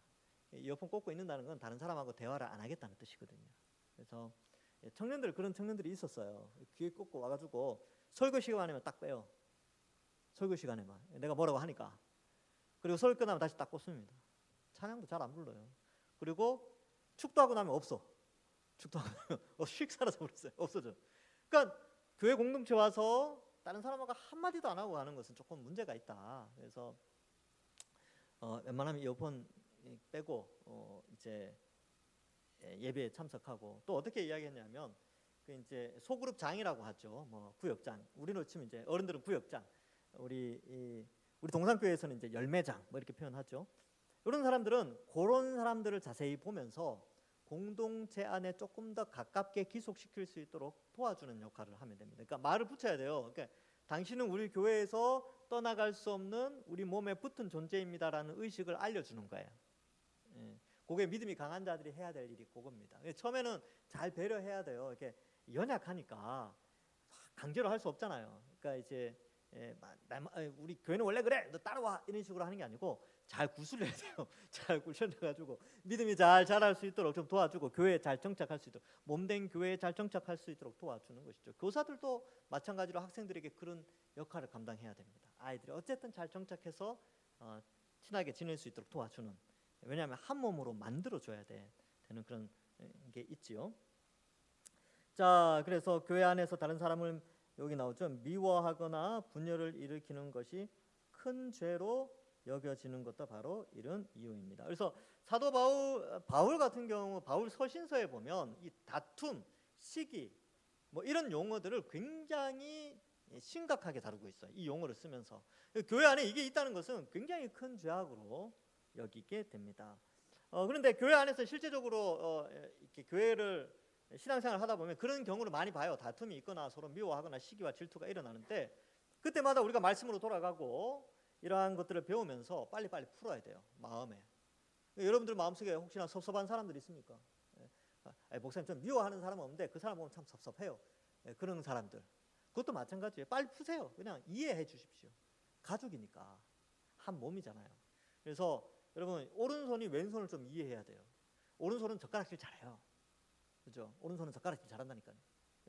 이어폰 꽂고 있는다는 건 다른 사람하고 대화를 안 하겠다는 뜻이거든요. 그래서 그런 청년들이 있었어요. 귀에 꽂고 와가지고 설교 시간에만 딱 빼요. 설교 시간에만 내가 뭐라고 하니까. 그리고 설교 끝나면 다시 딱 꽂습니다. 찬양도 잘 안 불러요. 그리고 축도하고 나면 없어. 축도하고 나면 휙 사라져 버렸어요. 없어져. 그러니까 교회 공동체 와서 다른 사람하고 한마디도 안 하고 가는 것은 조금 문제가 있다. 그래서 웬만하면 이어폰 빼고 이제 예배에 참석하고, 또 어떻게 이야기했냐면 그 이제 소그룹 장이라고 하죠. 뭐 구역장, 우리로 치면 이제 어른들은 구역장, 우리 동산교회에서는 이제 열매장 뭐 이렇게 표현하죠. 이런 사람들은 그런 사람들을 자세히 보면서 공동체 안에 조금 더 가깝게 기속시킬 수 있도록 도와주는 역할을 하면 됩니다. 그러니까 말을 붙여야 돼요. 그러니까 당신은 우리 교회에서 떠나갈 수 없는 우리 몸에 붙은 존재입니다라는 의식을 알려주는 거예요. 예. 그게 믿음이 강한 자들이 해야 될 일이 그겁니다. 처음에는 잘 배려해야 돼요. 이렇게 연약하니까 강제로 할 수 없잖아요. 그러니까 이제 우리 교회는 원래 그래, 너 따라와, 이런 식으로 하는 게 아니고 잘 구슬려야 돼요. 잘 구슬려가지고 믿음이 잘 자랄 수 있도록 좀 도와주고, 교회에 잘 정착할 수 있도록, 몸된 교회에 잘 정착할 수 있도록 도와주는 것이죠. 교사들도 마찬가지로 학생들에게 그런 역할을 감당해야 됩니다. 아이들이 어쨌든 잘 정착해서 친하게 지낼 수 있도록 도와주는, 왜냐하면 한 몸으로 만들어줘야 되는 그런 게 있지요. 자, 그래서 교회 안에서 다른 사람을, 여기 나오죠, 미워하거나 분열을 일으키는 것이 큰 죄로 여겨지는 것도 바로 이런 이유입니다. 그래서 사도 바울 같은 경우, 바울 서신서에 보면 이 다툼, 시기 뭐 이런 용어들을 굉장히 심각하게 다루고 있어요. 이 용어를 쓰면서 교회 안에 이게 있다는 것은 굉장히 큰 죄악으로 여기게 됩니다. 그런데 교회 안에서 실제적으로 이렇게 교회를 신앙생활을 하다 보면 그런 경우를 많이 봐요. 다툼이 있거나 서로 미워하거나 시기와 질투가 일어나는데, 그때마다 우리가 말씀으로 돌아가고 이러한 것들을 배우면서 빨리빨리 풀어야 돼요. 마음에. 여러분들 마음속에 혹시나 섭섭한 사람들이 있습니까? 목사님 좀 미워하는 사람은 없는데 그 사람 보면 참 섭섭해요. 그런 사람들, 그것도 마찬가지예요. 빨리 푸세요. 그냥 이해해 주십시오. 가족이니까 한 몸이잖아요. 그래서 여러분, 오른손이 왼손을 좀 이해해야 돼요. 오른손은 젓가락질 잘해요. 그죠? 오른손은 젓가락질 잘한다니까요.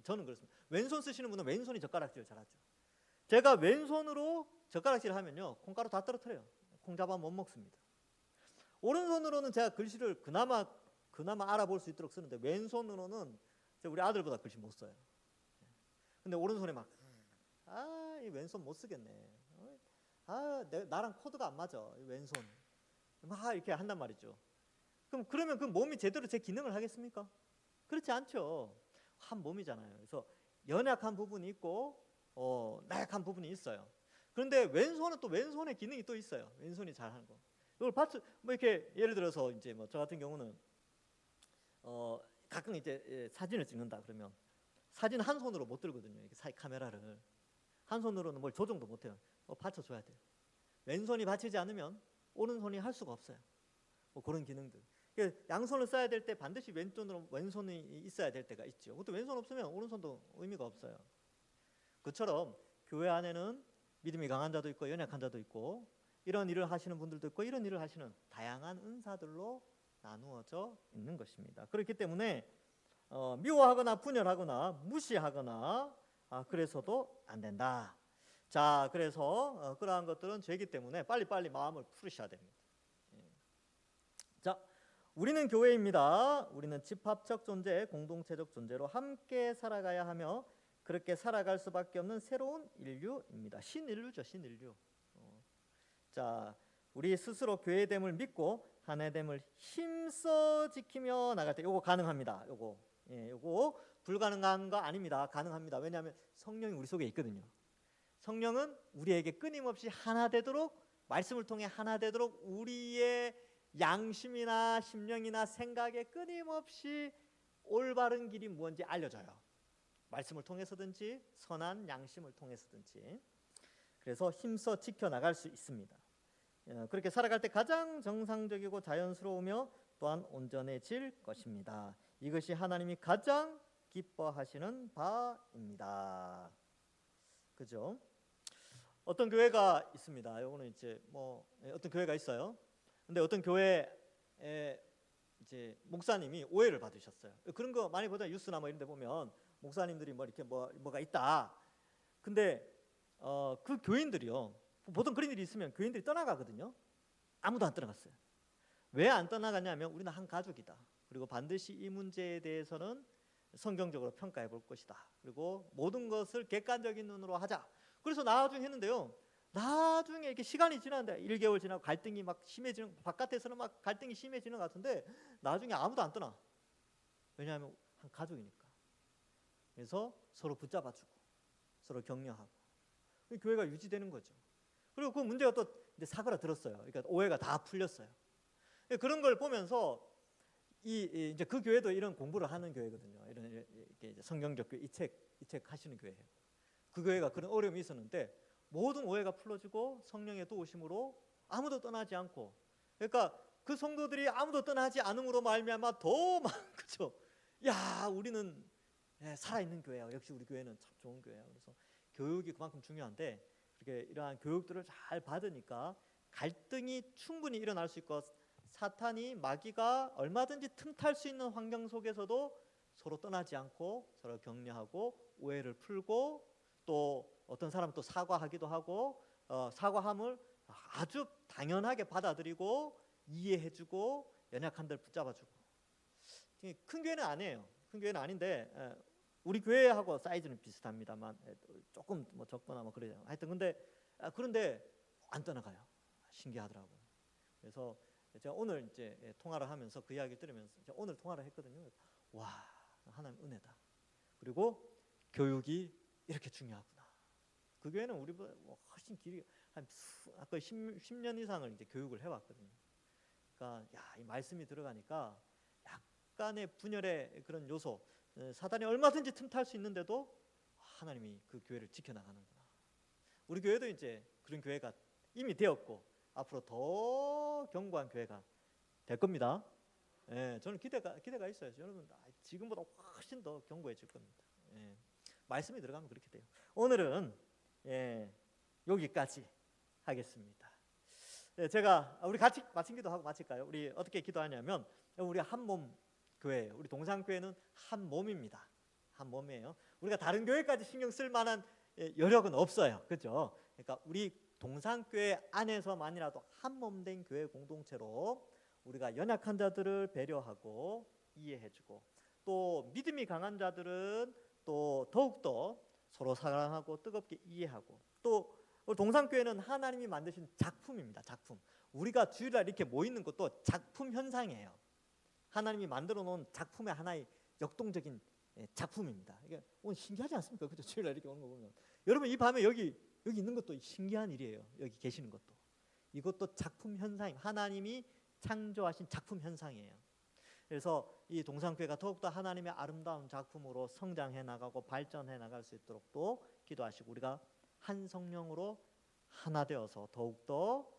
저는 그렇습니다. 왼손 쓰시는 분은 왼손이 젓가락질 잘하죠. 제가 왼손으로 젓가락질 하면요, 콩가루 다 떨어뜨려요. 콩잡아 못 먹습니다. 오른손으로는 제가 글씨를 그나마 알아볼 수 있도록 쓰는데, 왼손으로는 우리 아들보다 글씨 못 써요. 근데 오른손에 막 이 왼손 못 쓰겠네. 나랑 코드가 안 맞아. 왼손. 막 이렇게 한단 말이죠. 그러면 그 몸이 제대로 제 기능을 하겠습니까? 그렇지 않죠. 한 몸이잖아요. 그래서 연약한 부분이 있고 나약한 부분이 있어요. 그런데 왼손은 또 왼손의 기능이 또 있어요. 왼손이 잘하는 거. 이걸 뭐 이렇게 예를 들어서 이제 뭐 저 같은 경우는 가끔 이제 사진을 찍는다 그러면 사진 한 손으로 못 들거든요. 이렇게 카메라를 한 손으로는 뭘 조정도 못 해요. 받쳐줘야 돼요. 왼손이 받치지 않으면 오른손이 할 수가 없어요. 뭐 그런 기능들. 양손을 써야 될 때 반드시 왼손이 있어야 될 때가 있죠. 그것도 왼손 없으면 오른손도 의미가 없어요. 그처럼 교회 안에는 믿음이 강한 자도 있고 연약한 자도 있고, 이런 일을 하시는 분들도 있고 이런 일을 하시는 다양한 은사들로 나누어져 있는 것입니다. 그렇기 때문에 미워하거나 분열하거나 무시하거나 그래서도 안 된다. 자, 그래서 그러한 것들은 죄이기 때문에 빨리빨리 마음을 풀으셔야 됩니다. 자, 우리는 교회입니다. 우리는 집합적 존재, 공동체적 존재로 함께 살아가야 하며 그렇게 살아갈 수밖에 없는 새로운 인류입니다. 신인류죠, 신인류. 자, 우리 스스로 교회됨을 믿고 하나됨을 힘써 지키며 나갈 때 요거 가능합니다. 요거 불가능한 거 아닙니다. 가능합니다. 왜냐하면 성령이 우리 속에 있거든요. 성령은 우리에게 끊임없이 하나 되도록, 말씀을 통해 하나 되도록 우리의 양심이나 심령이나 생각에 끊임없이 올바른 길이 무엇인지 알려줘요. 말씀을 통해서든지 선한 양심을 통해서든지. 그래서 힘써 지켜나갈 수 있습니다. 그렇게 살아갈 때 가장 정상적이고 자연스러우며 또한 온전해질 것입니다. 이것이 하나님이 가장 기뻐하시는 바입니다. 그죠? 어떤 교회가 있습니다. 요거는 이제 어떤 교회가 있어요. 근데 어떤 교회에 이제 목사님이 오해를 받으셨어요. 그런 거 많이 보다 뉴스나 뭐 이런 데 보면 목사님들이 이렇게 뭐가 있다. 근데 그 교인들이요, 보통 그런 일이 있으면 교인들이 떠나가거든요. 아무도 안 떠나갔어요. 왜 안 떠나갔냐면 우리는 한 가족이다. 그리고 반드시 이 문제에 대해서는 성경적으로 평가해 볼 것이다. 그리고 모든 것을 객관적인 눈으로 하자. 그래서 나중에 했는데요, 나중에 이렇게 시간이 지났는데 1개월 지나고 갈등이 막 심해지는, 바깥에서는 막 갈등이 심해지는 것 같은데 나중에 아무도 안 떠나. 왜냐하면 한 가족이니까. 그래서 서로 붙잡아주고 서로 격려하고 교회가 유지되는 거죠. 그리고 그 문제가 또 이제 사그라들었어요. 그러니까 오해가 다 풀렸어요. 그런 걸 보면서 이제 그 교회도 이런 공부를 하는 교회거든요. 이렇게 이제 성경적 교회 이책 하시는 교회예요. 그 교회가 그런 어려움이 있었는데 모든 오해가 풀어지고 성령의 도우심으로 아무도 떠나지 않고, 그러니까 그 성도들이 아무도 떠나지 않음으로 말미암아 더 그죠? 야, 우리는 살아있는 교회야. 역시 우리 교회는 참 좋은 교회야. 그래서 교육이 그만큼 중요한데, 그렇게 이러한 교육들을 잘 받으니까 갈등이 충분히 일어날 수 있고, 사탄이 마귀가 얼마든지 틈탈 수 있는 환경 속에서도 서로 떠나지 않고 서로 격려하고 오해를 풀고, 또 어떤 사람은 또 사과하기도 하고, 사과함을 아주 당연하게 받아들이고 이해해주고 연약한 데를 붙잡아주고. 큰 교회는 아니에요. 큰 교회는 아닌데 우리 교회하고 사이즈는 비슷합니다만 조금 뭐 적거나 뭐 그래요. 하여튼 그런데 안 떠나가요. 신기하더라고요. 그래서 제가 오늘 이제 통화를 하면서 그 이야기를 들으면서 제가 오늘 통화를 했거든요. 와, 하나님 은혜다. 그리고 교육이 이렇게 중요하구나. 그 교회는 우리보다 훨씬 길게 거의 10년 이상을 이제 교육을 해왔거든요. 그러니까 이 말씀이 들어가니까 약간의 분열의 그런 요소, 사단이 얼마든지 틈탈 수 있는데도 하나님이 그 교회를 지켜나가는구나. 우리 교회도 이제 그런 교회가 이미 되었고 앞으로 더 견고한 교회가 될 겁니다. 저는 기대가 있어요. 여러분, 지금보다 훨씬 더 견고해질 겁니다. 말씀이 들어가면 그렇게 돼요. 오늘은 여기까지 하겠습니다. 제가 우리 같이 마침 기도하고 마칠까요? 우리 어떻게 기도하냐면, 우리 한 몸 교회예요. 우리 동산교회는 한 몸입니다. 한 몸이에요. 우리가 다른 교회까지 신경 쓸 만한 여력은 없어요. 그렇죠? 그러니까 우리 동산교회 안에서만이라도 한 몸 된 교회 공동체로 우리가 연약한 자들을 배려하고 이해해주고, 또 믿음이 강한 자들은 또 더욱더 서로 사랑하고 뜨겁게 이해하고, 또 우리 동산교회는 하나님이 만드신 작품입니다. 작품. 우리가 주일날 이렇게 모이는 것도 작품 현상이에요. 하나님이 만들어 놓은 작품의 하나의 역동적인 작품입니다. 이게 오늘 신기하지 않습니까? 그죠? 주일날 이렇게 오는 거 보면 여러분, 이 밤에 여기 있는 것도 신기한 일이에요. 여기 계시는 것도 이것도 작품 현상, 하나님이 창조하신 작품 현상이에요. 그래서 이 동산교회가 더욱더 하나님의 아름다운 작품으로 성장해 나가고 발전해 나갈 수 있도록 또 기도하시고, 우리가 한 성령으로 하나 되어서 더욱더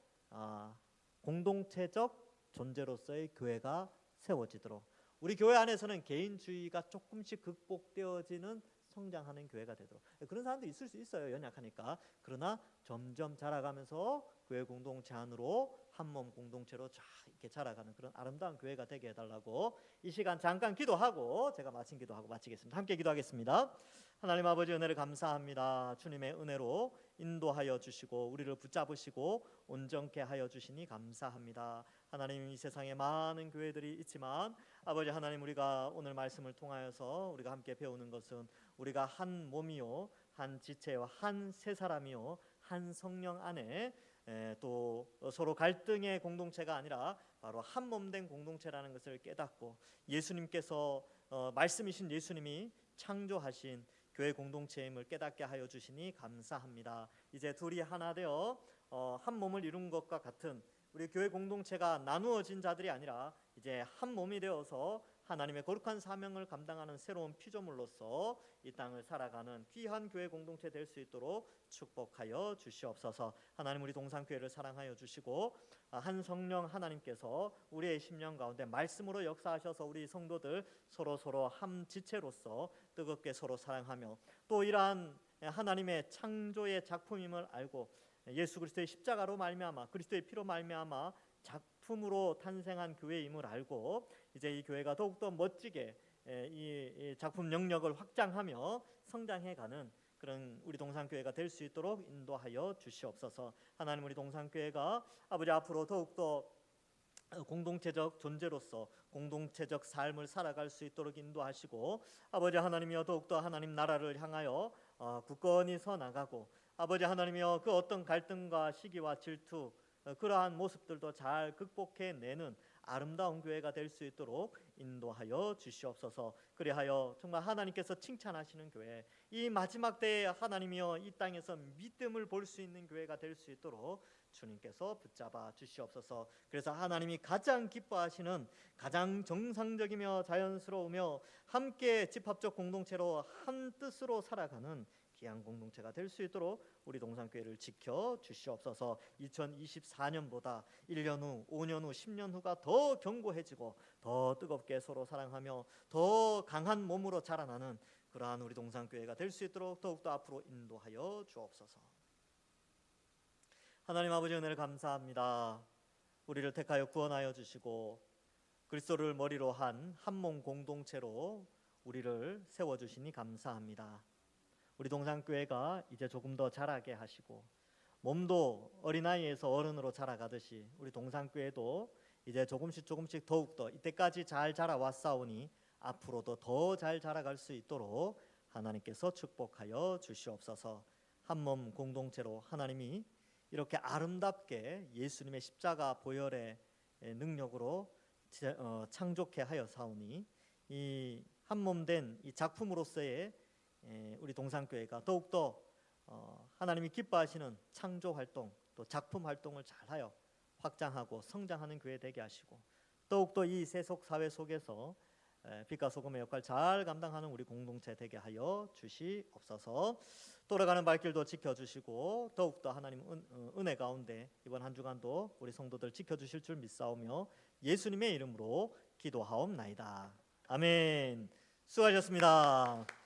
공동체적 존재로서의 교회가 세워지도록, 우리 교회 안에서는 개인주의가 조금씩 극복되어지는 성장하는 교회가 되도록. 그런 사람도 있을 수 있어요, 연약하니까. 그러나 점점 자라가면서 교회 공동체 안으로 한 몸 공동체로 이렇게 자라가는 그런 아름다운 교회가 되게 해달라고 이 시간 잠깐 기도하고 제가 마친 기도하고 마치겠습니다. 함께 기도하겠습니다. 하나님 아버지, 은혜를 감사합니다. 주님의 은혜로 인도하여 주시고 우리를 붙잡으시고 온전케 하여 주시니 감사합니다. 하나님, 이 세상에 많은 교회들이 있지만 아버지 하나님, 우리가 오늘 말씀을 통하여서 우리가 함께 배우는 것은 우리가 한 몸이요, 한 지체요, 한 세 사람이요, 한 성령 안에 또 서로 갈등의 공동체가 아니라 바로 한 몸 된 공동체라는 것을 깨닫고, 예수님께서 말씀이신 예수님이 창조하신 교회 공동체임을 깨닫게 하여 주시니 감사합니다. 이제 둘이 하나 되어 한 몸을 이룬 것과 같은 우리 교회 공동체가 나누어진 자들이 아니라 이제 한 몸이 되어서 하나님의 거룩한 사명을 감당하는 새로운 피조물로서 이 땅을 살아가는 귀한 교회 공동체 될 수 있도록 축복하여 주시옵소서. 하나님, 우리 동산교회를 사랑하여 주시고 한 성령 하나님께서 우리의 심령 가운데 말씀으로 역사하셔서 우리 성도들 서로 한 지체로서 뜨겁게 서로 사랑하며, 또 이러한 하나님의 창조의 작품임을 알고 예수 그리스도의 십자가로 말미암아 그리스도의 피로 말미암아 작품으로 탄생한 교회임을 알고, 이제 이 교회가 더욱더 멋지게 이 작품 영역을 확장하며 성장해가는 그런 우리 동산교회가 될 수 있도록 인도하여 주시옵소서. 하나님, 우리 동산교회가 아버지 앞으로 더욱더 공동체적 존재로서 공동체적 삶을 살아갈 수 있도록 인도하시고, 아버지 하나님이여 더욱더 하나님 나라를 향하여 굳건히 서 나가고, 아버지 하나님이여 그 어떤 갈등과 시기와 질투 그러한 모습들도 잘 극복해내는 아름다운 교회가 될 수 있도록 인도하여 주시옵소서. 그리하여 정말 하나님께서 칭찬하시는 교회, 이 마지막 때에 하나님이여 이 땅에서 믿음을 볼 수 있는 교회가 될 수 있도록 주님께서 붙잡아 주시옵소서. 그래서 하나님이 가장 기뻐하시는 가장 정상적이며 자연스러우며 함께 집합적 공동체로 한 뜻으로 살아가는 귀한 공동체가 될 수 있도록 우리 동산교회를 지켜 주시옵소서. 2024년보다 1년 후, 5년 후, 10년 후가 더 견고해지고 더 뜨겁게 서로 사랑하며 더 강한 몸으로 자라나는 그러한 우리 동산교회가 될 수 있도록 더욱더 앞으로 인도하여 주옵소서. 하나님 아버지 은혜를 감사합니다. 우리를 택하여 구원하여 주시고 그리스도를 머리로 한 몸 공동체로 우리를 세워주시니 감사합니다. 우리 동산교회가 이제 조금 더 자라게 하시고 몸도 어린아이에서 어른으로 자라가듯이 우리 동산교회도 이제 조금씩 더욱더 이때까지 잘 자라왔사오니 앞으로도 더 잘 자라갈 수 있도록 하나님께서 축복하여 주시옵소서. 한 몸 공동체로 하나님이 이렇게 아름답게 예수님의 십자가 보혈의 능력으로 창조케 하여 사오니 이 한 몸 된 이 작품으로서의 우리 동산교회가 더욱더 하나님이 기뻐하시는 창조 활동 또 작품 활동을 잘하여 확장하고 성장하는 교회 되게 하시고 더욱더 이 세속 사회 속에서 빛과 소금의 역할 잘 감당하는 우리 공동체 되게 하여 주시옵소서. 돌아가는 발길도 지켜주시고 더욱더 하나님 은혜 가운데 이번 한 주간도 우리 성도들 지켜주실 줄 믿사오며 예수님의 이름으로 기도하옵나이다. 아멘. 수고하셨습니다.